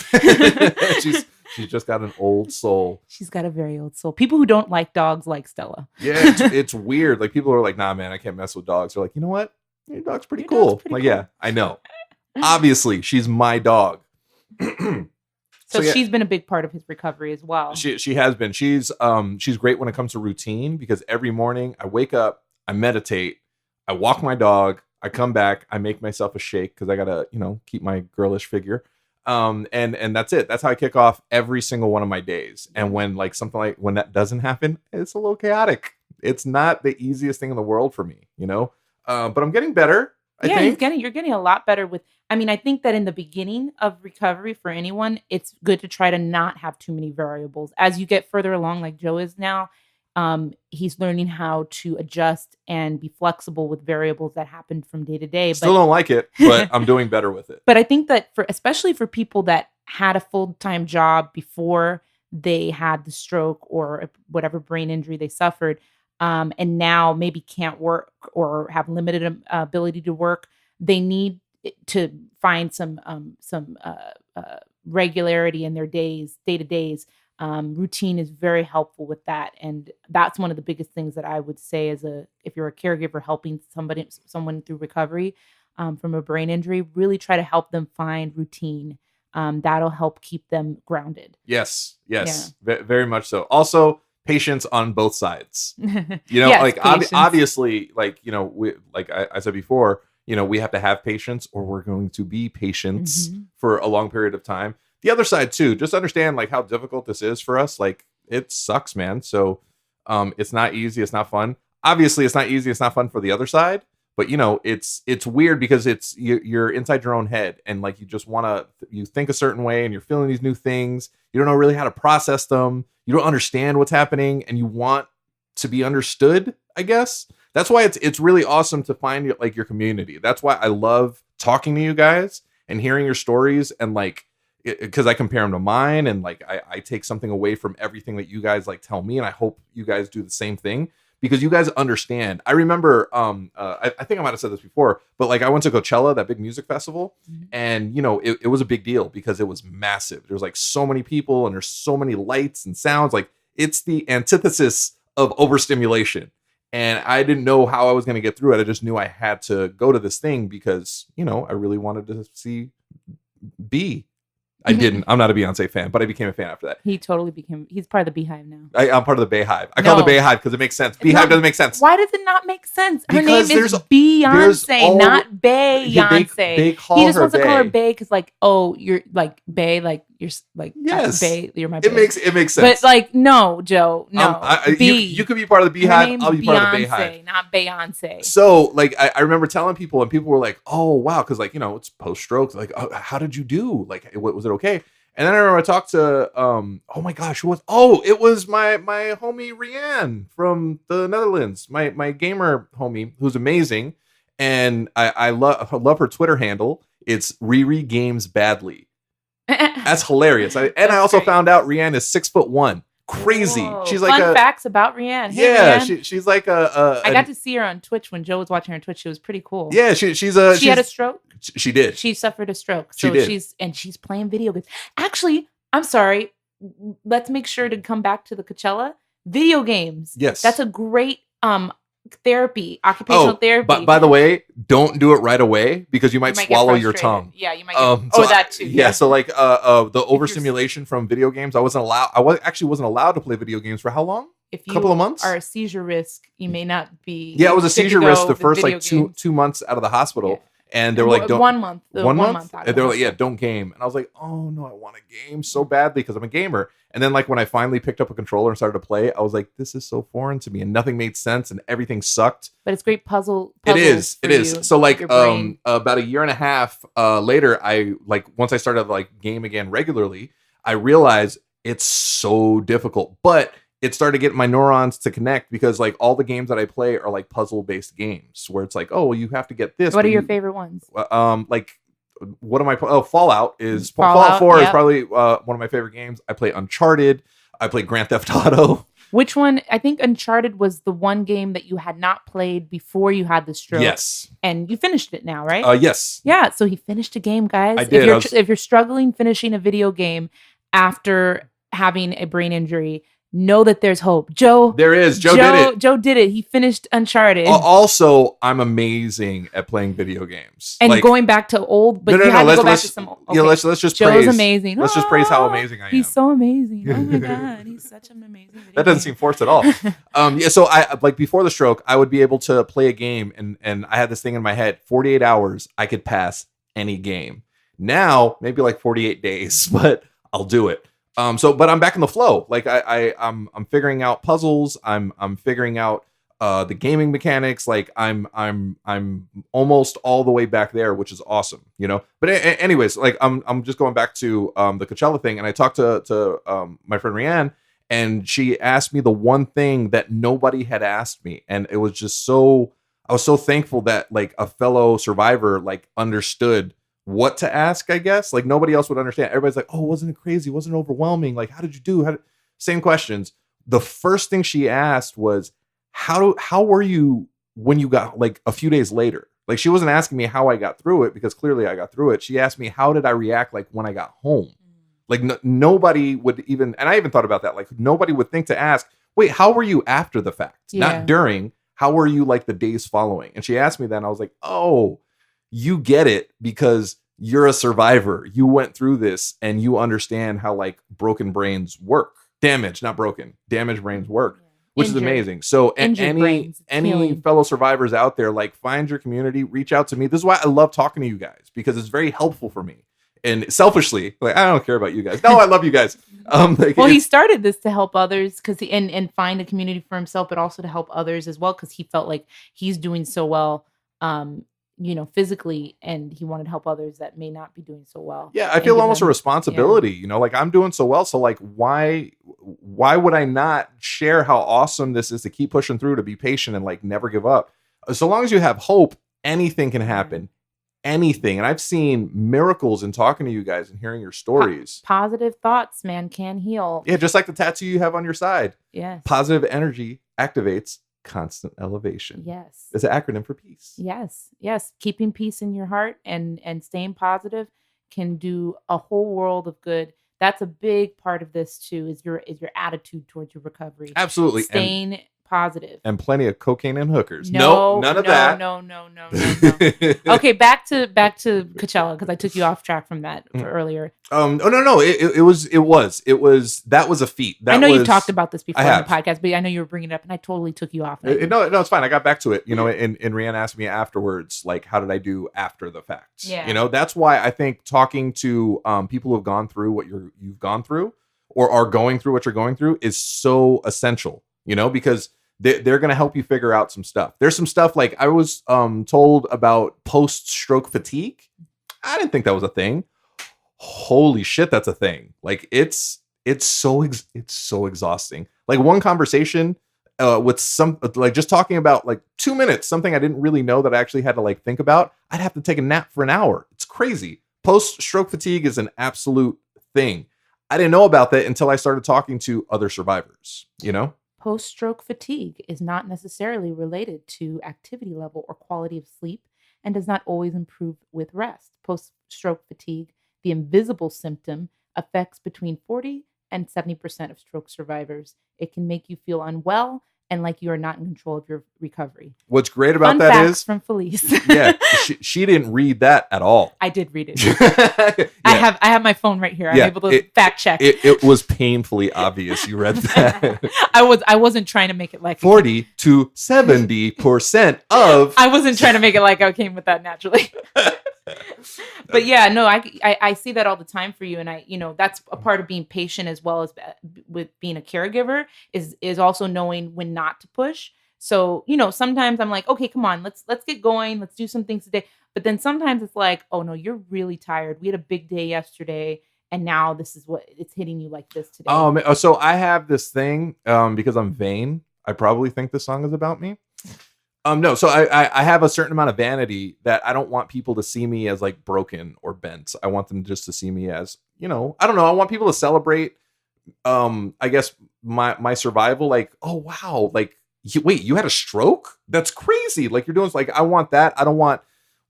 [SPEAKER 1] She's just got an old soul.
[SPEAKER 2] She's got a very old soul. People who don't like dogs like Stella.
[SPEAKER 1] Yeah, it's weird. Like, people are like, nah, man, I can't mess with dogs. They're like, you know what? Your dog's pretty cool. Yeah, I know. Obviously, she's my dog.
[SPEAKER 2] So she's been a big part of his recovery as well.
[SPEAKER 1] She has been. She's great when it comes to routine, because every morning I wake up, I meditate, I walk my dog, I come back, I make myself a shake because I gotta keep my girlish figure. And that's it. That's how I kick off every single one of my days. And when when that doesn't happen, it's a little chaotic. It's not the easiest thing in the world for me, but I'm getting better. I think.
[SPEAKER 2] You're getting a lot better with. I think that in the beginning of recovery for anyone, it's good to try to not have too many variables. As you get further along, like Joe is now, he's learning how to adjust and be flexible with variables that happen from day to day.
[SPEAKER 1] Still don't like it, but I'm doing better with it.
[SPEAKER 2] But I think that especially for people that had a full-time job before they had the stroke or whatever brain injury they suffered, and now maybe can't work or have limited ability to work, they need to find some regularity in their day-to-days. Routine is very helpful with that, and that's one of the biggest things that I would say if you're a caregiver helping someone through recovery from a brain injury, really try to help them find routine. That'll help keep them grounded.
[SPEAKER 1] Yes, very much so. Also, patience on both sides. Obviously, I said before, we have to have patience, or we're going to be patient for a long period of time. The other side too, just understand how difficult this is for us. It sucks, man. So it's not easy. It's not fun. Obviously, it's not easy. It's not fun for the other side. But it's weird because you're inside your own head, and you just you think a certain way, and you're feeling these new things. You don't know really how to process them. You don't understand what's happening, and you want to be understood, I guess. That's why it's really awesome to find your community. That's why I love talking to you guys and hearing your stories, and because I compare them to mine, and I take something away from everything that you guys tell me, and I hope you guys do the same thing, because you guys understand. I remember I think I might have said this before, but I went to Coachella, that big music festival, and it was a big deal because it was massive. There's so many people, and there's so many lights and sounds. It's the antithesis of overstimulation. And I didn't know how I was going to get through it. I just knew I had to go to this thing because, I really wanted to see B. I didn't. I'm not a Beyonce fan, but I became a fan after that.
[SPEAKER 2] He totally became. He's part of the Beehive now.
[SPEAKER 1] I'm part of the Bayhive. I call it the Bayhive because it makes sense. Beehive doesn't make sense.
[SPEAKER 2] Why does it not make sense? Her
[SPEAKER 1] Because
[SPEAKER 2] name is Beyonce, not Beyonce.
[SPEAKER 1] They call
[SPEAKER 2] he just
[SPEAKER 1] her
[SPEAKER 2] wants to call her
[SPEAKER 1] Bay.
[SPEAKER 2] Bay because, you're Bay, you're
[SPEAKER 1] Yes.
[SPEAKER 2] Bay, you're my Bay.
[SPEAKER 1] It makes sense.
[SPEAKER 2] But no, Joe, no.
[SPEAKER 1] You could be part of the Beehive. I'll be part of the
[SPEAKER 2] Beyonce,
[SPEAKER 1] Bayhive.
[SPEAKER 2] not Beyonce.
[SPEAKER 1] So I remember telling people, and people were like, "Oh wow," because it's post stroke. How did you do? Was it okay? And then I remember I talked to oh my gosh, who was? Oh, it was my homie Rianne from the Netherlands, my gamer homie, who's amazing, and I love her Twitter handle. It's Riri Games Badly. That's hilarious. I also found out Rianne is 6'1". Crazy.
[SPEAKER 2] Whoa.
[SPEAKER 1] She's like
[SPEAKER 2] Fun facts about Rianne. Hey,
[SPEAKER 1] yeah,
[SPEAKER 2] Rianne.
[SPEAKER 1] she's like
[SPEAKER 2] I got to see her on Twitch when Joe was watching her on Twitch. She was pretty cool.
[SPEAKER 1] yeah,
[SPEAKER 2] She had a stroke.
[SPEAKER 1] She did.
[SPEAKER 2] She suffered a stroke.
[SPEAKER 1] She
[SPEAKER 2] So
[SPEAKER 1] did.
[SPEAKER 2] she's playing video games. Actually, I'm sorry. Let's make sure to come back to the Coachella. Video games.
[SPEAKER 1] Yes.
[SPEAKER 2] That's a great therapy, occupational therapy.
[SPEAKER 1] But by the way, don't do it right away because you might
[SPEAKER 2] get
[SPEAKER 1] swallow your
[SPEAKER 2] frustrated.
[SPEAKER 1] tongue.
[SPEAKER 2] Yeah, you might get that too.
[SPEAKER 1] Yeah, so like the overstimulation from video games, I wasn't allowed to play video games for how long?
[SPEAKER 2] If you
[SPEAKER 1] couple of months?
[SPEAKER 2] are a seizure risk, you may not be.
[SPEAKER 1] Yeah, it was a
[SPEAKER 2] good to
[SPEAKER 1] seizure
[SPEAKER 2] go
[SPEAKER 1] risk the
[SPEAKER 2] with
[SPEAKER 1] first
[SPEAKER 2] video
[SPEAKER 1] like
[SPEAKER 2] games.
[SPEAKER 1] two months out of the hospital.
[SPEAKER 2] Yeah.
[SPEAKER 1] And they were like, don't
[SPEAKER 2] 1 month.
[SPEAKER 1] 1 month?
[SPEAKER 2] out
[SPEAKER 1] And
[SPEAKER 2] of
[SPEAKER 1] they
[SPEAKER 2] the
[SPEAKER 1] were like, yeah,
[SPEAKER 2] hospital.
[SPEAKER 1] don't game. And I was like, oh no, I want a game so badly because I'm a gamer. And then like when I finally picked up a controller and started to play, I was like, this is so foreign to me and nothing made sense and everything sucked.
[SPEAKER 2] But it's great puzzle.
[SPEAKER 1] It is. So like
[SPEAKER 2] your brain.
[SPEAKER 1] about a year and a half later, I like once I started like game again regularly, I realized it's so difficult. But it started getting my neurons to connect because like all the games that I play are like puzzle based games where it's like, oh, you have to get this.
[SPEAKER 2] What are your favorite ones?
[SPEAKER 1] Like what am I? Fallout is
[SPEAKER 2] Fallout,
[SPEAKER 1] Fallout 4 is
[SPEAKER 2] yep.
[SPEAKER 1] probably one of my favorite games. I play Uncharted. I play Grand Theft Auto.
[SPEAKER 2] Which one? I think Uncharted was the one game that you had not played before you had the stroke.
[SPEAKER 1] Yes.
[SPEAKER 2] And you finished it now, right?
[SPEAKER 1] Yes.
[SPEAKER 2] Yeah. So he finished a game, guys.
[SPEAKER 1] I did.
[SPEAKER 2] If you're struggling finishing a video game after having a brain injury, know that there's hope.
[SPEAKER 1] There is. Joe did it.
[SPEAKER 2] Joe did it. He finished Uncharted.
[SPEAKER 1] Also, I'm amazing at playing video games.
[SPEAKER 2] And
[SPEAKER 1] like,
[SPEAKER 2] going back to old, but you had to go back to some old.
[SPEAKER 1] Yeah, let's just
[SPEAKER 2] Joe's
[SPEAKER 1] praise.
[SPEAKER 2] amazing.
[SPEAKER 1] Let's just praise how amazing I am.
[SPEAKER 2] He's so amazing. Oh my God. He's such an amazing video
[SPEAKER 1] That doesn't
[SPEAKER 2] game.
[SPEAKER 1] seem forced at all. Yeah, so I like before the stroke, I would be able to play a game and I had this thing in my head, 48 hours, I could pass any game. Now, maybe like 48 days, but I'll do it. But I'm back in the flow. Like I'm figuring out puzzles. I'm figuring out the gaming mechanics. Like I'm almost all the way back there, which is awesome, you know. But anyways, like I'm just going back to the Coachella thing, and I talked to my friend Rianne, and she asked me the one thing that nobody had asked me, and it was just so I was so thankful that like a fellow survivor like understood what to ask, I guess. Like nobody else would understand. Everybody's like, oh, wasn't it crazy? Wasn't it overwhelming? Like, how did you do? Same questions. The first thing she asked was, how were you when you got like a few days later? Like she wasn't asking me how I got through it because clearly I got through it. She asked me, how did I react like when I got home? Like nobody would even, and I even thought about that. Like nobody would think to ask, wait, how were you after the fact?
[SPEAKER 2] Yeah.
[SPEAKER 1] Not during. How were you like the days following? And she asked me that and I was like, oh, you get it because you're a survivor. You went through this and you understand how like broken brains work. Damaged brains work, which is amazing. So any fellow survivors out there, like find your community, reach out to me. This is why I love talking to you guys because it's very helpful for me. And selfishly, like I don't care about you guys. No, I love you guys.
[SPEAKER 2] Well, he started this to help others because and find a community for himself, but also to help others as well because he felt like he's doing so well. Physically, and he wanted to help others that may not be doing so well.
[SPEAKER 1] Yeah, I feel almost a responsibility, you know, like I'm doing so well. So like, why would I not share how awesome this is to keep pushing through, to be patient and like never give up? So long as you have hope, anything can happen. Anything. And I've seen miracles in talking to you guys and hearing your stories.
[SPEAKER 2] Positive thoughts, man, can heal.
[SPEAKER 1] Yeah, just like the tattoo you have on your side.
[SPEAKER 2] Yes.
[SPEAKER 1] Positive energy activates constant elevation.
[SPEAKER 2] Yes.
[SPEAKER 1] It's an acronym for peace.
[SPEAKER 2] Yes. Keeping peace in your heart and staying positive can do a whole world of good. That's a big part of this too, is your attitude towards your recovery.
[SPEAKER 1] Absolutely.
[SPEAKER 2] Staying positive.
[SPEAKER 1] And plenty of cocaine and hookers. No, none of that.
[SPEAKER 2] No. Okay, back to Coachella because I took you off track from that earlier.
[SPEAKER 1] No. It was that was a feat.
[SPEAKER 2] I know you've talked about this before on the podcast, but I know you were bringing it up, and I totally took you off.
[SPEAKER 1] No, it's fine. I got back to it. You know, and Rianne asked me afterwards, like, how did I do after the fact?
[SPEAKER 2] Yeah.
[SPEAKER 1] You know, that's why I think talking to people who have gone through what you've gone through or are going through what you're going through is so essential. You know, because they're going to help you figure out some stuff. There's some stuff like I was told about post-stroke fatigue. I didn't think that was a thing. Holy shit, that's a thing. Like it's so exhausting. Like one conversation with some like just talking about like 2 minutes, something I didn't really know that I actually had to like think about. I'd have to take a nap for an hour. It's crazy. Post-stroke fatigue is an absolute thing. I didn't know about that until I started talking to other survivors, you know?
[SPEAKER 2] Post-stroke fatigue is not necessarily related to activity level or quality of sleep and does not always improve with rest. Post-stroke fatigue, the invisible symptom, affects between 40 and 70% of stroke survivors. It can make you feel unwell and like you are not in control of your recovery.
[SPEAKER 1] What's great about
[SPEAKER 2] Fun
[SPEAKER 1] that
[SPEAKER 2] facts
[SPEAKER 1] is,
[SPEAKER 2] from Felice.
[SPEAKER 1] yeah, she didn't read that at all.
[SPEAKER 2] I did read it.
[SPEAKER 1] Yeah.
[SPEAKER 2] I have my phone right here. I'm
[SPEAKER 1] Yeah,
[SPEAKER 2] able to fact check.
[SPEAKER 1] It was painfully obvious you read that.
[SPEAKER 2] I wasn't trying to make it like
[SPEAKER 1] 40 to 70% of.
[SPEAKER 2] I wasn't trying to make it like I came with that naturally. But yeah, no, I see that all the time for you, and that's a part of being patient as well as with being a caregiver is also knowing when not to push. So sometimes I'm like, okay, come on, let's get going, let's do some things today. But then sometimes it's like, oh no, you're really tired. We had a big day yesterday, and now this is what it's hitting you like this today.
[SPEAKER 1] So I have this thing because I'm vain. I probably think this song is about me. No, so I have a certain amount of vanity that I don't want people to see me as like broken or bent. I want them just to see me as, I don't know. I want people to celebrate, I guess my survival. Like, oh, wow. Like, wait, you had a stroke? That's crazy. Like you're doing like, I want that. I don't want,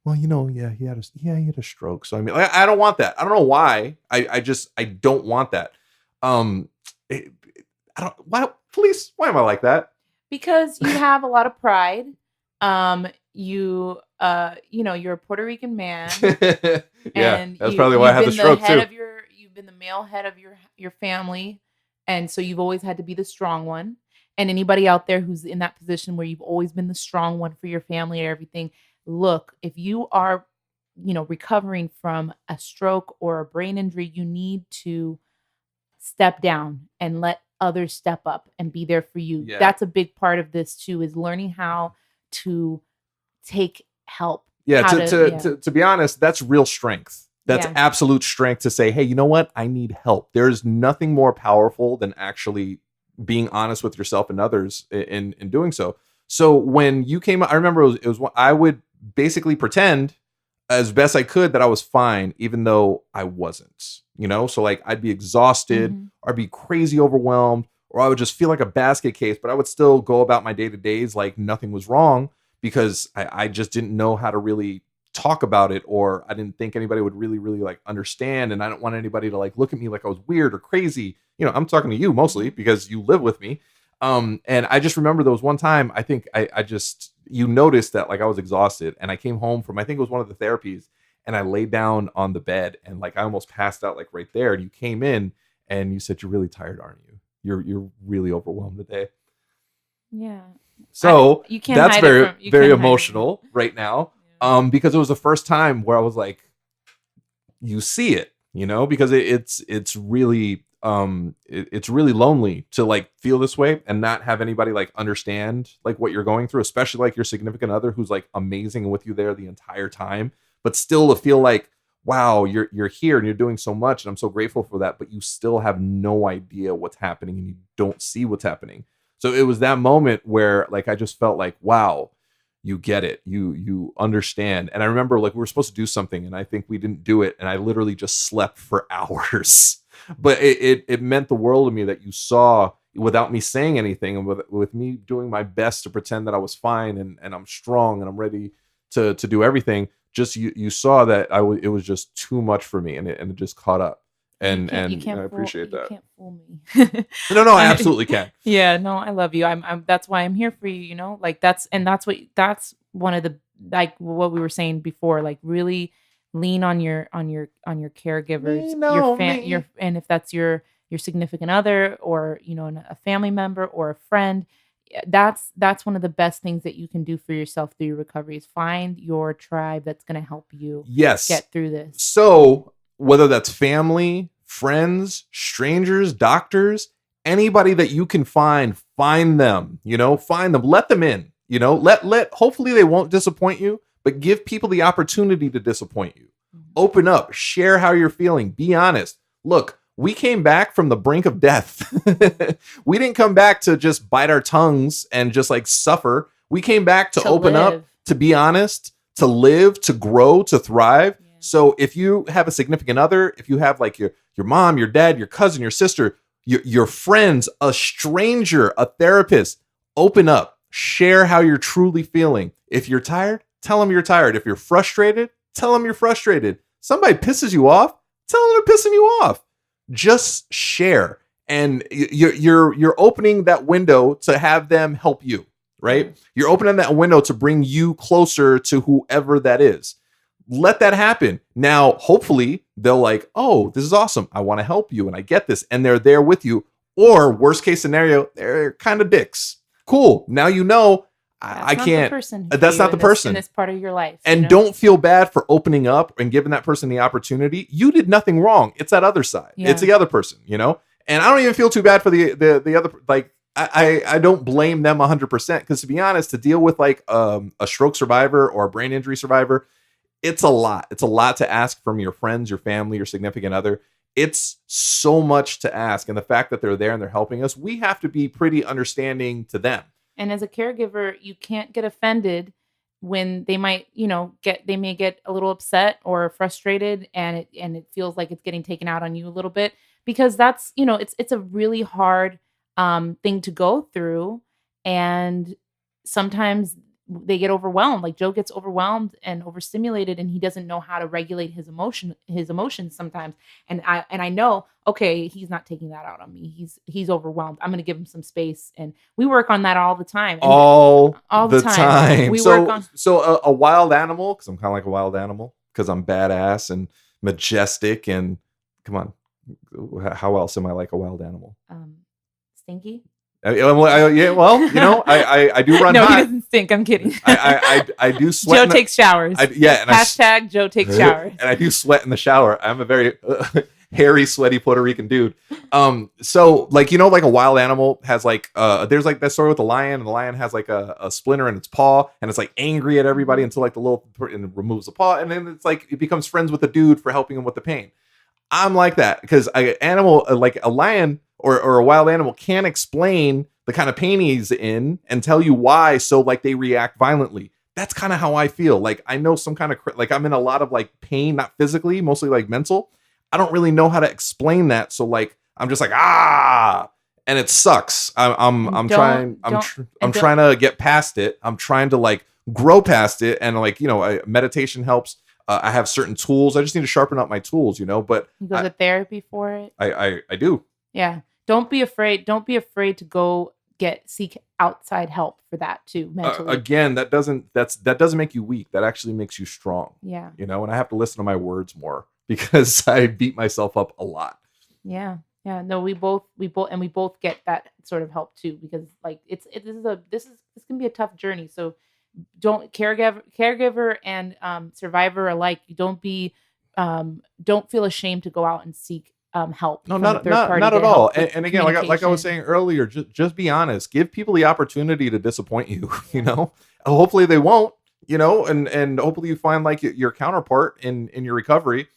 [SPEAKER 1] well, yeah, he had a stroke. So I mean, I don't want that. I don't know why. I don't want that. Felice, why am I like that?
[SPEAKER 2] Because you have a lot of pride. You're a Puerto Rican man.
[SPEAKER 1] Yeah,
[SPEAKER 2] and
[SPEAKER 1] that's probably why I had the stroke too.
[SPEAKER 2] You've been the male head of your family, and so you've always had to be the strong one. And anybody out there who's in that position where you've always been the strong one for your family or everything, look, if you are, recovering from a stroke or a brain injury, you need to step down and let others step up and be there for you.
[SPEAKER 1] Yeah.
[SPEAKER 2] That's a big part of this too, is learning how to take help.
[SPEAKER 1] Yeah, to be honest, that's real strength. That's absolute strength to say, hey, you know what? I need help. There's nothing more powerful than actually being honest with yourself and others in doing so. So when you came, I remember it was I would basically pretend as best I could that I was fine, even though I wasn't, so like I'd be exhausted, or I'd be crazy overwhelmed, or I would just feel like a basket case, but I would still go about my day-to-days like nothing was wrong because I just didn't know how to really talk about it, or I didn't think anybody would really, really like understand. And I don't want anybody to like look at me like I was weird or crazy. I'm talking to you mostly because you live with me. And I just remember there was one time, I think you noticed that like I was exhausted, and I came home from, I think it was one of the therapies, and I laid down on the bed and like I almost passed out like right there. And you came in and you said, "You're really tired, aren't you? You're really overwhelmed today."
[SPEAKER 2] Yeah.
[SPEAKER 1] So
[SPEAKER 2] you can't
[SPEAKER 1] that's
[SPEAKER 2] hide
[SPEAKER 1] very emotional right now. Because it was the first time where I was like, you see it, because it's really it's really lonely to like feel this way and not have anybody like understand like what you're going through, especially like your significant other who's like amazing and with you there the entire time, but still to feel like, wow, you're here and you're doing so much, and I'm so grateful for that, but you still have no idea what's happening and you don't see what's happening. So it was that moment where like I just felt like, wow, you get it, you understand. And I remember like we were supposed to do something and I think we didn't do it, and I literally just slept for hours. But it meant the world to me that you saw without me saying anything, and with me doing my best to pretend that I was fine and I'm strong and I'm ready to do everything. Just you saw that it was just too much for me, and it just caught up. And I appreciate that.
[SPEAKER 2] You can't fool me.
[SPEAKER 1] No, I absolutely can.
[SPEAKER 2] Yeah, no, I love you. I'm that's why I'm here for you, like that's one of the, like what we were saying before, like really lean on your caregivers, and if that's your significant other, or a family member or a friend, that's one of the best things that you can do for yourself through your recovery, is find your tribe that's going to help you get through this.
[SPEAKER 1] So whether that's family, friends, strangers, doctors, anybody that you can find them, find them, let them in, hopefully they won't disappoint you, but give people the opportunity to disappoint you. Open up, share how you're feeling, be honest. Look, we came back from the brink of death. We didn't come back to just bite our tongues and just like suffer. We came back to open up, to be honest, to live, to grow, to thrive. Yeah. So if you have a significant other, if you have like your mom, your dad, your cousin, your sister, your friends, a stranger, a therapist. Open up, share how you're truly feeling. If you're tired, tell them you're tired. If you're frustrated, tell them you're frustrated. Somebody pisses you off, tell them they're pissing you off. Just share. And you're opening that window to have them help you, right? You're opening that window to bring you closer to whoever that is. Let that happen. Now, hopefully they'll like, oh, this is awesome. I want to help you and I get this. And they're there with you. Or worst case scenario, they're kind of dicks. Cool. Now you know I can't. That's not the person
[SPEAKER 2] in this part of your life.
[SPEAKER 1] And don't feel bad for opening up and giving that person the opportunity. You did nothing wrong. It's that other side. Yeah. It's the other person, you know? And I don't even feel too bad for the other, like, I don't blame them 100%. Because to be honest, to deal with like a stroke survivor or a brain injury survivor, it's a lot. It's a lot to ask from your friends, your family, your significant other. It's so much to ask. And the fact that they're there and they're helping us, we have to be pretty understanding to them.
[SPEAKER 2] And as a caregiver, you can't get offended when they might, they may get a little upset or frustrated and it feels like it's getting taken out on you a little bit, because that's, it's a really hard thing to go through. And sometimes they get overwhelmed. Like Joe gets overwhelmed and overstimulated, and he doesn't know how to regulate his emotions sometimes. And I know, okay, he's not taking that out on me. He's overwhelmed. I'm going to give him some space, and we work on that all the time.
[SPEAKER 1] All the time.
[SPEAKER 2] We work on.
[SPEAKER 1] So a wild animal, because I'm kind of like a wild animal, because I'm badass and majestic, and come on, how else am I like a wild animal?
[SPEAKER 2] Stinky.
[SPEAKER 1] Yeah, well, I do run hot.
[SPEAKER 2] No, he doesn't stink. I'm kidding.
[SPEAKER 1] I do sweat.
[SPEAKER 2] Joe takes showers. Hashtag Joe takes showers.
[SPEAKER 1] And I do sweat in the shower. I'm a very hairy, sweaty Puerto Rican dude. So like, like a wild animal has like, there's like that story with the lion, and the lion has like a splinter in its paw, and it's like angry at everybody until like and removes the paw, and then it's like it becomes friends with the dude for helping him with the pain. I'm like that because an animal like a lion or a wild animal can't explain the kind of pain he's in and tell you why. So like they react violently. That's kind of how I feel. Like I know some kind of like I'm in a lot of like pain, not physically, mostly like mental. I don't really know how to explain that. So like I'm just like and it sucks. I'm trying to get past it. I'm trying to like grow past it, and like meditation helps. I have certain tools. I just need to sharpen up my tools, but
[SPEAKER 2] you go to therapy for it.
[SPEAKER 1] I do.
[SPEAKER 2] Yeah. Don't be afraid. Don't be afraid to go seek outside help for that too, mentally.
[SPEAKER 1] Again, that doesn't make you weak. That actually makes you strong.
[SPEAKER 2] Yeah.
[SPEAKER 1] And I have to listen to my words more because I beat myself up a lot.
[SPEAKER 2] Yeah. Yeah. No, we both get that sort of help too, because like this can be a tough journey. So don't caregiver and survivor alike. You don't feel ashamed to go out and seek help.
[SPEAKER 1] No, not at all. And again, like I was saying earlier, just be honest. Give people the opportunity to disappoint you. Hopefully they won't. And hopefully you find like your counterpart in your recovery.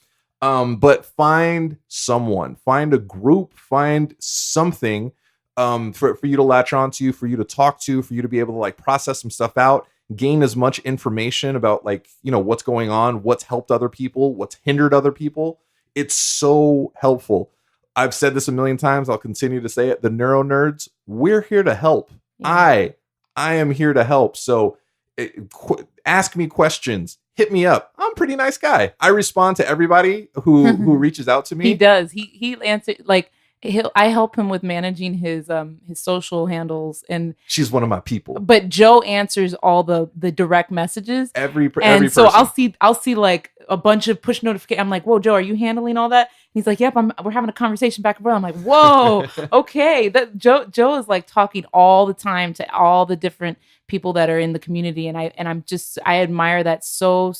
[SPEAKER 1] But find someone, find a group, find something for you to latch onto, for you to talk to, for you to be able to like process some stuff out. Gain as much information about like what's going on, what's helped other people, what's hindered other people. It's so helpful. I've said this a million times. I'll continue to say it. The NeuroNerds, we're here to help. Yeah. I am here to help. So ask me questions. Hit me up. I'm a pretty nice guy. I respond to everybody who reaches out to me.
[SPEAKER 2] He does. He answers like I help him with managing his social handles, and
[SPEAKER 1] she's one of my people.
[SPEAKER 2] But Joe answers all the direct messages.
[SPEAKER 1] Every so
[SPEAKER 2] person. I'll see like a bunch of push notifications. I'm like, whoa, Joe, are you handling all that? And he's like, yep, we're having a conversation back and forth. I'm like, whoa, okay. That Joe is like talking all the time to all the different people that are in the community, and I admire that so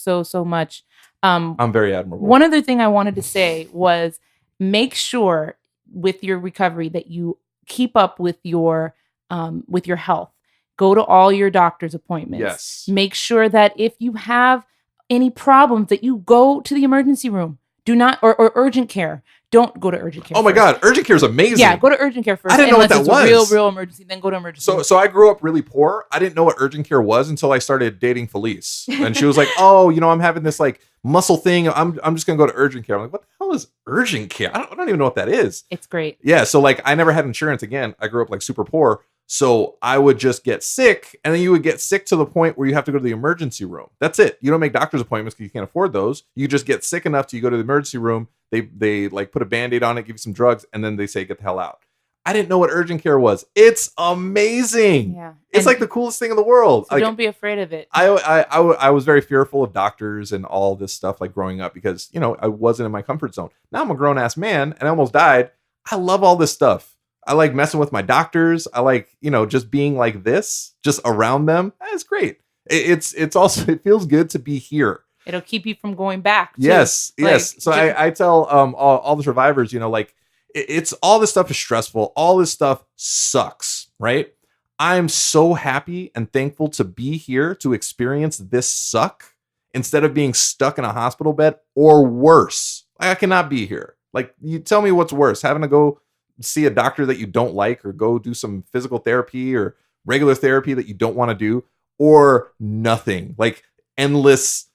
[SPEAKER 2] much.
[SPEAKER 1] I'm very admirable.
[SPEAKER 2] One other thing I wanted to say was make sure with your recovery that you keep up with your health. Go to all your doctor's appointments.
[SPEAKER 1] Yes.
[SPEAKER 2] Make sure that if you have any problems that you go to the emergency room. Do not or urgent care. Don't go to urgent care.
[SPEAKER 1] Oh my God, urgent care is amazing.
[SPEAKER 2] Yeah, go to urgent care first.
[SPEAKER 1] I didn't know what that was.
[SPEAKER 2] Real emergency, then go to emergency.
[SPEAKER 1] So I grew up really poor. I didn't know what urgent care was until I started dating Felice, and she was like, "Oh, I'm having this like muscle thing. I'm just gonna go to urgent care." I'm like, "What the hell hell is urgent care? I don't even know what that is.
[SPEAKER 2] It's great.
[SPEAKER 1] Yeah. So like I never had insurance again. I grew up like super poor. So I would just get sick, and then you would get sick to the point where you have to go to the emergency room. That's it. You don't make doctor's appointments because you can't afford those. You just get sick enough to you go to the emergency room. They like put a Band-Aid on it, give you some drugs, and then they say, get the hell out. I didn't know what urgent care was. It's amazing.
[SPEAKER 2] Yeah.
[SPEAKER 1] It's like the coolest thing in the world.
[SPEAKER 2] So
[SPEAKER 1] like,
[SPEAKER 2] don't be afraid of it.
[SPEAKER 1] I was very fearful of doctors and all this stuff like growing up because, I wasn't in my comfort zone. Now I'm a grown ass man and I almost died. I love all this stuff. I like messing with my doctors. I like, just being like this, just around them. It's great. It's also, it feels good to be here.
[SPEAKER 2] It'll keep you from going back. Too.
[SPEAKER 1] Yes.
[SPEAKER 2] Like,
[SPEAKER 1] yes. So I tell all the survivors, like it's all this stuff is stressful. All this stuff sucks, right? I'm so happy and thankful to be here to experience this suck instead of being stuck in a hospital bed or worse. I cannot be here. Like, you tell me what's worse, having to go see a doctor that you don't like or go do some physical therapy or regular therapy that you don't want to do, or nothing, like endless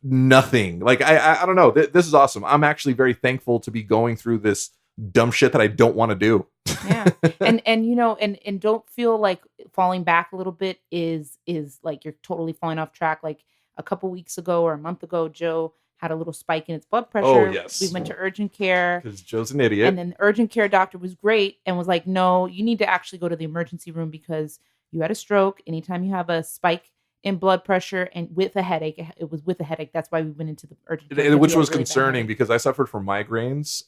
[SPEAKER 1] nothing. Like, I don't know. This is awesome. I'm actually very thankful to be going through this dumb shit that I don't want to do.
[SPEAKER 2] Yeah. And don't feel like falling back a little bit is like you're totally falling off track. Like a couple weeks ago or a month ago, Joe had a little spike in its blood pressure.
[SPEAKER 1] Oh, yes.
[SPEAKER 2] We went to urgent care.
[SPEAKER 1] Because Joe's an idiot.
[SPEAKER 2] And then the urgent care doctor was great and was like, no, you need to actually go to the emergency room because you had a stroke. Anytime you have a spike in blood pressure and with a headache, it was with a headache. That's why we went into the urgent care.
[SPEAKER 1] Which was really concerning because I suffered from migraines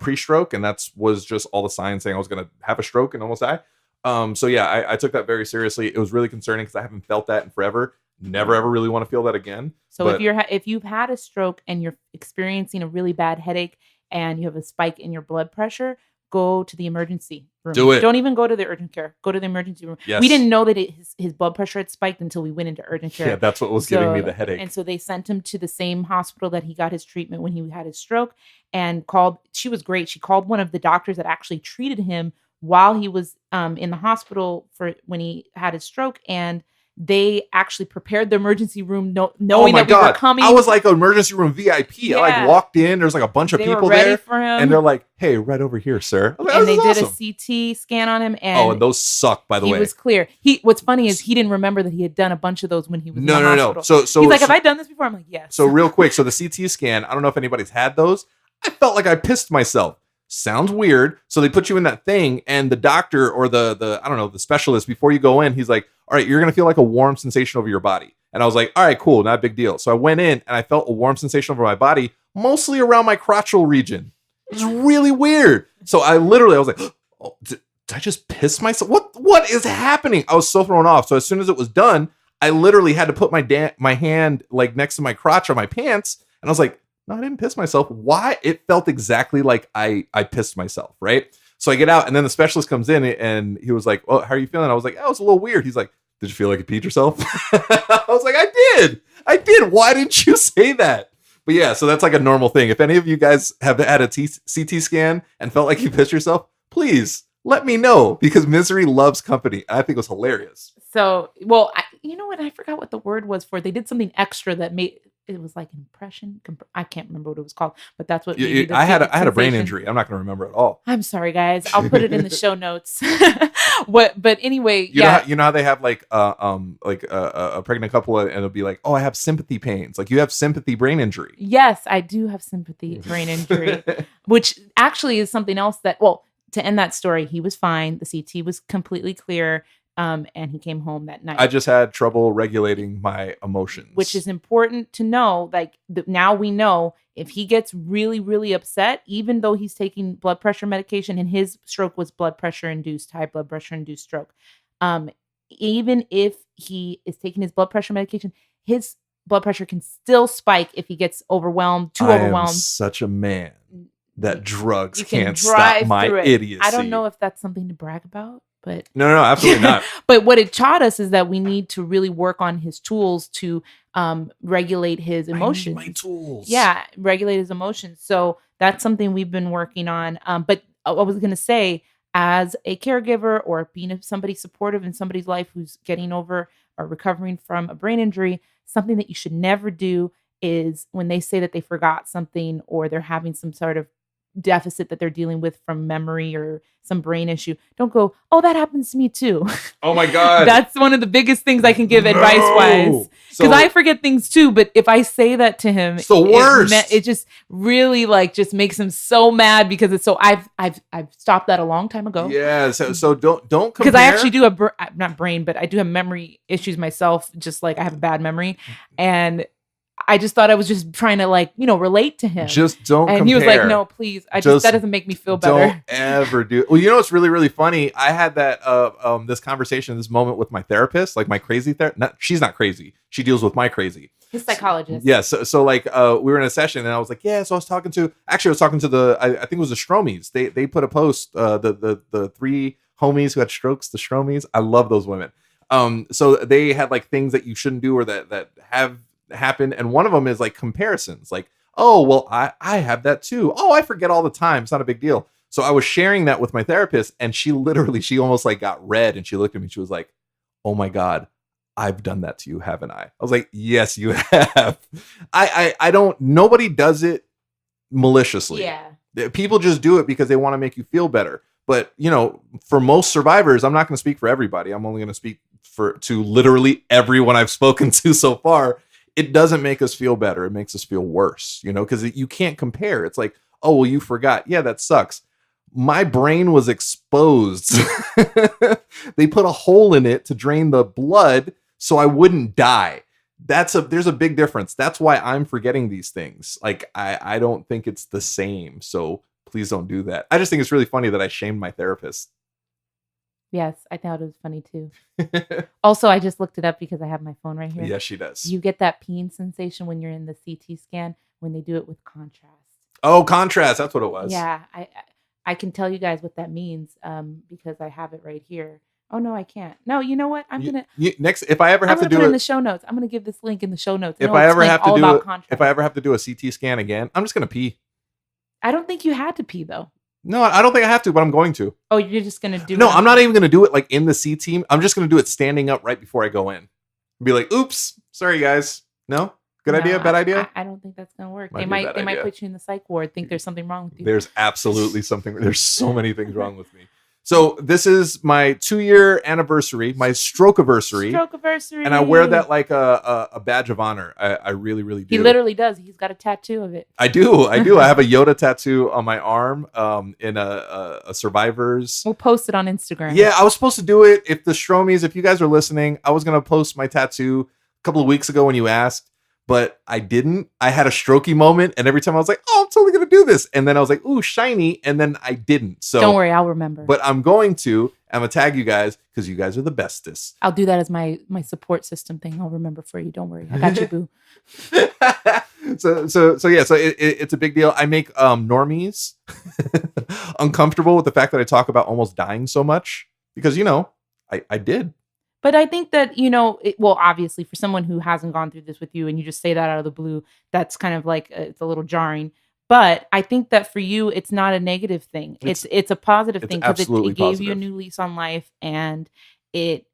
[SPEAKER 1] pre-stroke, and that was just all the signs saying I was going to have a stroke and almost die. So yeah, I took that very seriously. It was really concerning because I haven't felt that in forever. Never ever really want to feel that again.
[SPEAKER 2] So if you've had a stroke and you're experiencing a really bad headache and you have a spike in your blood pressure, go to the emergency room.
[SPEAKER 1] Do it.
[SPEAKER 2] Don't even go to the urgent care. Go to the emergency room.
[SPEAKER 1] Yes.
[SPEAKER 2] We didn't know that his blood pressure had spiked until we went into urgent care.
[SPEAKER 1] Yeah, that's what was giving me the headache.
[SPEAKER 2] And so they sent him to the same hospital that he got his treatment when he had his stroke, and called. She was great. She called one of the doctors that actually treated him while he was in the hospital for when he had his stroke, and they actually prepared the emergency room knowing that we were coming.
[SPEAKER 1] I was like an emergency room VIP. Yeah. I like walked in. There's like a bunch of people there.
[SPEAKER 2] For him.
[SPEAKER 1] And they're like, hey, right over here, sir. Like,
[SPEAKER 2] and they did
[SPEAKER 1] awesome.
[SPEAKER 2] a CT scan on him. And
[SPEAKER 1] and those suck, by the way.
[SPEAKER 2] He was clear. What's funny is he didn't remember that he had done a bunch of those when he was in the hospital.
[SPEAKER 1] No. So
[SPEAKER 2] he's like, have I done this before? I'm like, yes.
[SPEAKER 1] So real quick. So the CT scan, I don't know if anybody's had those. I felt like I pissed myself. Sounds weird. So they put you in that thing, and the doctor or the I don't know, the specialist, before you go in, he's like, all right, you're going to feel like a warm sensation over your body. And I was like, all right, cool. Not a big deal. So I went in and I felt a warm sensation over my body, mostly around my crotchal region. It was really weird. So I was like, oh, did I just piss myself? What is happening? I was so thrown off. So as soon as it was done, I literally had to put my hand like next to my crotch on my pants. And I was like, no, I didn't piss myself. Why? It felt exactly like I pissed myself, right? So I get out, and then the specialist comes in, and he was like, well, how are you feeling? I was like, oh, it's a little weird. He's like, did you feel like you peed yourself? I was like, I did. Why didn't you say that? But yeah, so that's like a normal thing. If any of you guys have had a CT scan and felt like you pissed yourself, please let me know, because misery loves company. I think it was hilarious.
[SPEAKER 2] So, well, you know what? I forgot what the word was for it. They did something extra that made it was like impression. I can't remember what it was called, but that's what
[SPEAKER 1] I had a brain injury. I'm not going to remember at all.
[SPEAKER 2] I'm sorry, guys. I'll put it in the show notes. But anyway,
[SPEAKER 1] you know how they have like a pregnant couple, and it'll be like, oh, I have sympathy pains. Like, you have sympathy brain injury.
[SPEAKER 2] Yes, I do have sympathy brain injury, which actually is something else that, well, to end that story, he was fine. The CT was completely clear. And he came home that night.
[SPEAKER 1] I just had trouble regulating my emotions,
[SPEAKER 2] which is important to know. Like, now we know if he gets really, really upset, even though he's taking blood pressure medication, and his stroke was blood pressure induced, high blood pressure induced stroke. Even if he is taking his blood pressure medication, his blood pressure can still spike if he gets overwhelmed, overwhelmed.
[SPEAKER 1] I am such a man that drugs can't stop my idiocy.
[SPEAKER 2] I don't know if that's something to brag about. But
[SPEAKER 1] no, absolutely not.
[SPEAKER 2] But what it taught us is that we need to really work on his tools to regulate his emotions.
[SPEAKER 1] I need my tools.
[SPEAKER 2] Yeah, regulate his emotions. So that's something we've been working on. But I was going to say, as a caregiver or being somebody supportive in somebody's life who's getting over or recovering from a brain injury, something that you should never do is when they say that they forgot something or they're having some sort of deficit that they're dealing with from memory or some brain issue. Don't go, oh, that happens to me too.
[SPEAKER 1] Oh my God.
[SPEAKER 2] That's one of the biggest things I can give advice wise. Because I forget things too. But if I say that to him,
[SPEAKER 1] it's the worst.
[SPEAKER 2] It just really like just makes him so mad because it's so I've stopped that a long time ago.
[SPEAKER 1] Yeah. So don't compare.
[SPEAKER 2] Because I actually do have not brain, but I do have memory issues myself. Just like I have a bad memory, and I just thought I was just trying to like, relate to him.
[SPEAKER 1] Just don't compare.
[SPEAKER 2] And he was like, no, please. That doesn't make me feel better.
[SPEAKER 1] Don't ever do. Well, what's really, really funny? I had that this conversation, this moment with my therapist, like my crazy therapist. She's not crazy. She deals with my crazy.
[SPEAKER 2] His psychologist.
[SPEAKER 1] Yeah. So like we were in a session and I was like, yeah. So I was talking to the, I think it was the Stromies. They put a post, the 3 homies who had strokes, the Stromies. I love those women. So they had like things that you shouldn't do or that have happened, and one of them is like comparisons, like, oh well, I have that too. Oh, I forget all the time, it's not a big deal. So I was sharing that with my therapist, and she almost like got red, and she looked at me, she was like, oh my God, I've done that to you, haven't I? I was like, yes, you have. I don't, nobody does it maliciously.
[SPEAKER 2] Yeah,
[SPEAKER 1] people just do it because they want to make you feel better. But for most survivors, I'm not going to speak for everybody, I'm only going to speak to literally everyone I've spoken to so far. It doesn't make us feel better. It makes us feel worse, because you can't compare. It's like, oh, well, you forgot. Yeah, that sucks. My brain was exposed. They put a hole in it to drain the blood so I wouldn't die. There's a big difference. That's why I'm forgetting these things. Like, I don't think it's the same. So please don't do that. I just think it's really funny that I shamed my therapist.
[SPEAKER 2] Yes, I thought it was funny too. Also, I just looked it up because I have my phone right here.
[SPEAKER 1] Yes, she does.
[SPEAKER 2] You get that peen sensation when you're in the CT scan when they do it with contrast.
[SPEAKER 1] Oh, contrast. That's what it was.
[SPEAKER 2] Yeah, I can tell you guys what that means because I have it right here. Oh, no, I can't. No, you know what?
[SPEAKER 1] Next, if I ever have to do
[SPEAKER 2] it
[SPEAKER 1] it
[SPEAKER 2] in the show notes, I'm going to give this link in the show notes.
[SPEAKER 1] If I ever have to do a CT scan again, I'm just going to pee.
[SPEAKER 2] I don't think you had to pee though.
[SPEAKER 1] No, I don't think I have to, but I'm going to.
[SPEAKER 2] Oh, you're just going to do it?
[SPEAKER 1] No, I'm not even going to do it like in the C team. I'm just going to do it standing up right before I go in. Be like, oops, sorry guys. No? Good idea? Bad idea?
[SPEAKER 2] I don't think that's going to work. They might put you in the psych ward, think there's something wrong with you.
[SPEAKER 1] There's absolutely something. There's so many things wrong with me. So this is my 2-year anniversary, my Stroke-iversary.
[SPEAKER 2] Stroke-iversary.
[SPEAKER 1] And I wear that like a badge of honor. I really, really do.
[SPEAKER 2] He literally does. He's got a tattoo of it.
[SPEAKER 1] I do. I have a Yoda tattoo on my arm in a Survivors.
[SPEAKER 2] We'll post it on Instagram.
[SPEAKER 1] Yeah, I was supposed to do it. If the Stromies, if you guys are listening, I was going to post my tattoo a couple of weeks ago when you asked. But I didn't. I had a strokey moment, and every time I was like, "Oh, I'm totally gonna do this," and then I was like, "Ooh, shiny," and then I didn't. So
[SPEAKER 2] don't worry, I'll remember.
[SPEAKER 1] But I'm going to. I'm gonna tag you guys because you guys are the bestest.
[SPEAKER 2] I'll do that as my support system thing. I'll remember for you. Don't worry, I got you, boo.
[SPEAKER 1] So yeah. So it's a big deal. I make normies uncomfortable with the fact that I talk about almost dying so much because I did.
[SPEAKER 2] But I think that, obviously for someone who hasn't gone through this with you and you just say that out of the blue, that's kind of like, it's a little jarring. But I think that for you, it's not a negative thing. It's a positive thing because it gave you a new lease on life and it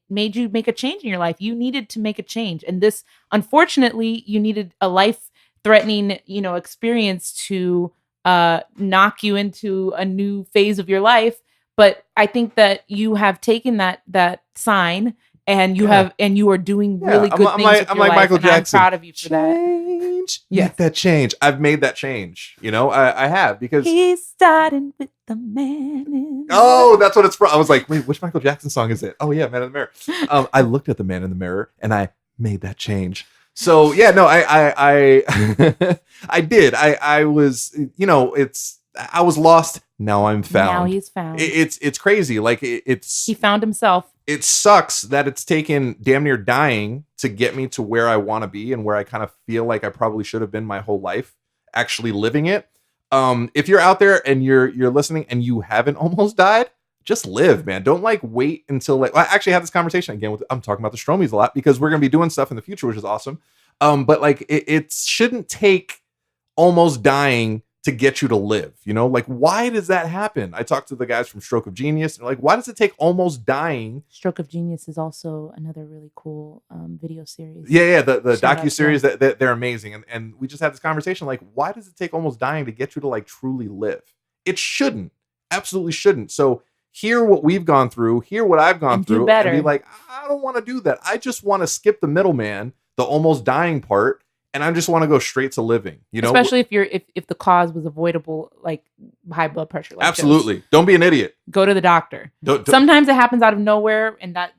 [SPEAKER 2] made you make a change in your life. You needed to make a change. And this, unfortunately, you needed a life-threatening, experience to knock you into a new phase of your life. But I think that you have taken that sign and you are doing really good things with your life. Michael Jackson. I'm proud of you for that.
[SPEAKER 1] Make that change. I've made that change. I have because
[SPEAKER 2] he's starting with the man.
[SPEAKER 1] Oh, that's what it's from. I was like, wait, which Michael Jackson song is it? Oh yeah, Man in the Mirror. I looked at the Man in the Mirror and I made that change. So yeah, no, I I did. I was, I was lost. Now I'm found.
[SPEAKER 2] Now he's found.
[SPEAKER 1] It's crazy. Like
[SPEAKER 2] he found himself.
[SPEAKER 1] It sucks that it's taken damn near dying to get me to where I want to be and where I kind of feel like I probably should have been my whole life actually living it. If you're out there and you're listening and you haven't almost died, just live, man. Don't wait until I actually had this conversation again I'm talking about the Stromies a lot because we're going to be doing stuff in the future, which is awesome. But it shouldn't take almost dying to get you to live. You know, like, why does that happen? I talked to the guys from Stroke of Genius, and like, why does it take almost dying?
[SPEAKER 2] Stroke of Genius is also another really cool video series.
[SPEAKER 1] Yeah, the
[SPEAKER 2] Shout out
[SPEAKER 1] docuseries
[SPEAKER 2] to
[SPEAKER 1] that they're amazing. And we just had this conversation, like, why does it take almost dying to get you to like truly live? It shouldn't. Absolutely shouldn't. So hear what we've gone through, hear what I've gone
[SPEAKER 2] And do
[SPEAKER 1] through,
[SPEAKER 2] better.
[SPEAKER 1] and be like, I don't want to do that. I just want to skip the middleman, the almost dying part, and I just want to go straight to living. You know,
[SPEAKER 2] especially if the cause was avoidable, like high blood pressure. Like
[SPEAKER 1] absolutely. Don't be an idiot.
[SPEAKER 2] Go to the doctor.
[SPEAKER 1] Don't-
[SPEAKER 2] Sometimes it happens out of nowhere, and that's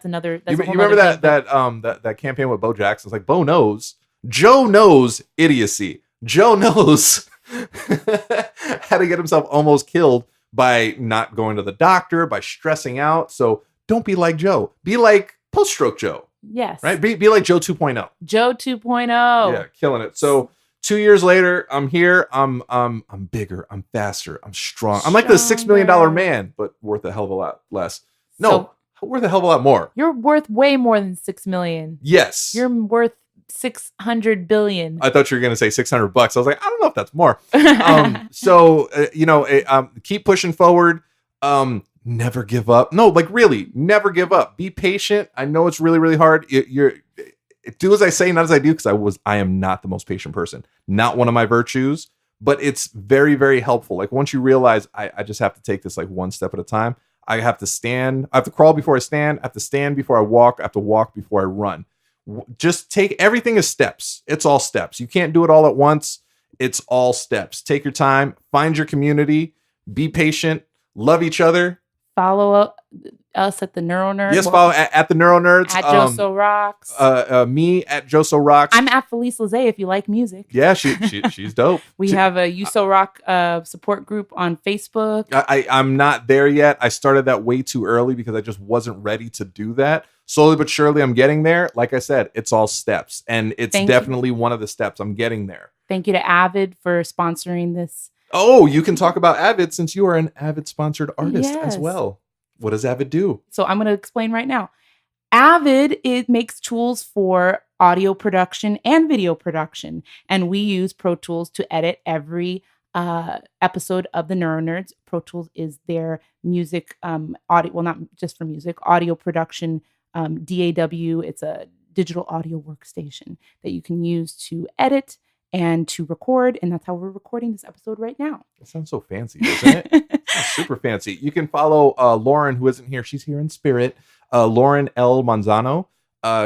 [SPEAKER 2] another. That's
[SPEAKER 1] you
[SPEAKER 2] a whole
[SPEAKER 1] remember
[SPEAKER 2] nother thing, but
[SPEAKER 1] that campaign with Bo Jackson? It's like, Bo knows. Joe knows idiocy. Joe knows how to get himself almost killed by not going to the doctor, by stressing out. So don't be like Joe. Be like post-stroke Joe.
[SPEAKER 2] Yes.
[SPEAKER 1] Right? Be like Joe 2.0.
[SPEAKER 2] Joe 2.0.
[SPEAKER 1] Yeah, killing it. So 2 years later, I'm here. I'm bigger. I'm faster. I'm strong. I'm like the $6 million man, but worth a hell of a lot less. No, worth a hell of a lot more.
[SPEAKER 2] You're worth way more than 6 million.
[SPEAKER 1] Yes.
[SPEAKER 2] You're worth 600 billion.
[SPEAKER 1] I thought you were going to say $600. I was like, I don't know if that's more. Keep pushing forward. Never give up. No, like really, never give up. Be patient. I know it's really, really hard. Do as I say, not as I do, because I am not the most patient person. Not one of my virtues, but it's very, very helpful. Like once you realize I just have to take this like one step at a time. I have to stand. I have to crawl before I stand. I have to stand before I walk. I have to walk before I run. Just take everything as steps. It's all steps. You can't do it all at once. It's all steps. Take your time. Find your community. Be patient. Love each other.
[SPEAKER 2] Follow us at the NeuroNerds.
[SPEAKER 1] Yes, follow at the NeuroNerds.
[SPEAKER 2] At Joso Rocks.
[SPEAKER 1] Me at Joso Rocks.
[SPEAKER 2] I'm at Felice LaZae if you like music.
[SPEAKER 1] Yeah, she's dope.
[SPEAKER 2] We have a Uso Rock support group on Facebook.
[SPEAKER 1] I'm not there yet. I started that way too early because I just wasn't ready to do that. Slowly but surely, I'm getting there. Like I said, it's all steps, and it's definitely one of the steps. I'm getting there.
[SPEAKER 2] Thank you to Avid for sponsoring this.
[SPEAKER 1] Oh, you can talk about Avid since you are an Avid sponsored artist as well. What does Avid do?
[SPEAKER 2] So I'm going to explain right now. Avid, it makes tools for audio production and video production. And we use Pro Tools to edit every episode of the NeuroNerds. Pro Tools is their music audio, well, not just for music, audio production, DAW. It's a digital audio workstation that you can use to edit and to record. And that's how we're recording this episode right now.
[SPEAKER 1] That sounds so fancy, doesn't it? Super fancy. You can follow Lauren, who isn't here. She's here in spirit. Lauren L. Manzano.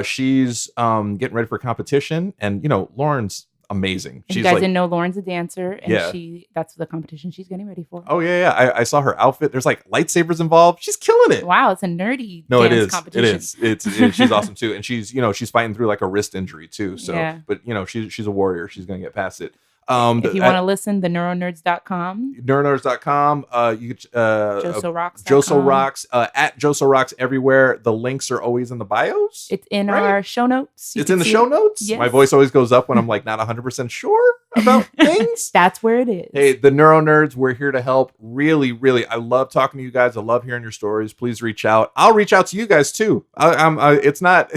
[SPEAKER 1] She's getting ready for competition. And, you know, Lauren's amazing.
[SPEAKER 2] If you guys didn't know, Lauren's a dancer. And
[SPEAKER 1] yeah.
[SPEAKER 2] That's the competition she's getting ready for.
[SPEAKER 1] Oh, yeah. I saw her outfit. There's like lightsabers involved. She's killing it.
[SPEAKER 2] Wow, it's a nerdy dance competition.
[SPEAKER 1] It is. She's awesome too. And she's fighting through like a wrist injury too. So, yeah. But she's a warrior. She's going to get past it.
[SPEAKER 2] If you want to listen, the NeuroNerds.com.
[SPEAKER 1] NeuroNerds.com. You
[SPEAKER 2] Joso Rocks.
[SPEAKER 1] Joso Rocks. At Joso Rocks everywhere. The links are always in the bios.
[SPEAKER 2] It's in our show notes.
[SPEAKER 1] It's in the show notes?
[SPEAKER 2] Yes.
[SPEAKER 1] My voice always goes up when I'm like not 100% sure about things.
[SPEAKER 2] That's where it is.
[SPEAKER 1] Hey, the NeuroNerds, we're here to help. Really, really, I love talking to you guys. I love hearing your stories. Please reach out. I'll reach out to you guys too. It's not.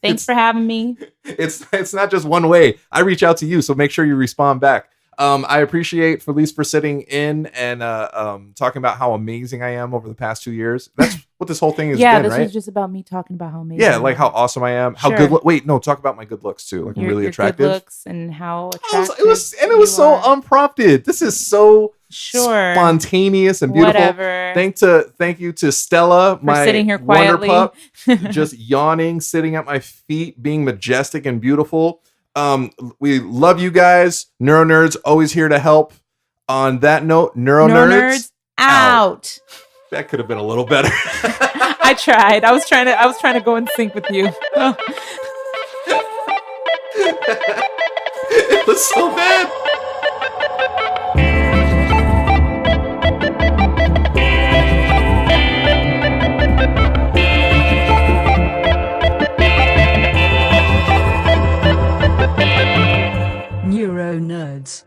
[SPEAKER 2] Thanks for having me.
[SPEAKER 1] It's not just one way. I reach out to you, so make sure you respond back. I appreciate Felice for sitting in and talking about how amazing I am over the past 2 years. That's what this whole thing has been, right?
[SPEAKER 2] Yeah, this was just about me talking about how amazing.
[SPEAKER 1] Yeah, like how awesome I am. How good. Wait, no, talk about my good looks too. Like I'm really attractive.
[SPEAKER 2] Good looks and how attractive.
[SPEAKER 1] It was so unprompted. This is so spontaneous and beautiful.
[SPEAKER 2] Whatever.
[SPEAKER 1] Thank you to Stella, my
[SPEAKER 2] sitting here
[SPEAKER 1] wonder
[SPEAKER 2] quietly.
[SPEAKER 1] pup, just yawning, sitting at my feet, being majestic and beautiful. We love you guys. NeuroNerds always here to help. On that note, NeuroNerds out. That could have been a little better.
[SPEAKER 2] I tried. I was trying to go in sync with you. Oh.
[SPEAKER 1] It was so bad.
[SPEAKER 4] NeuroNerds.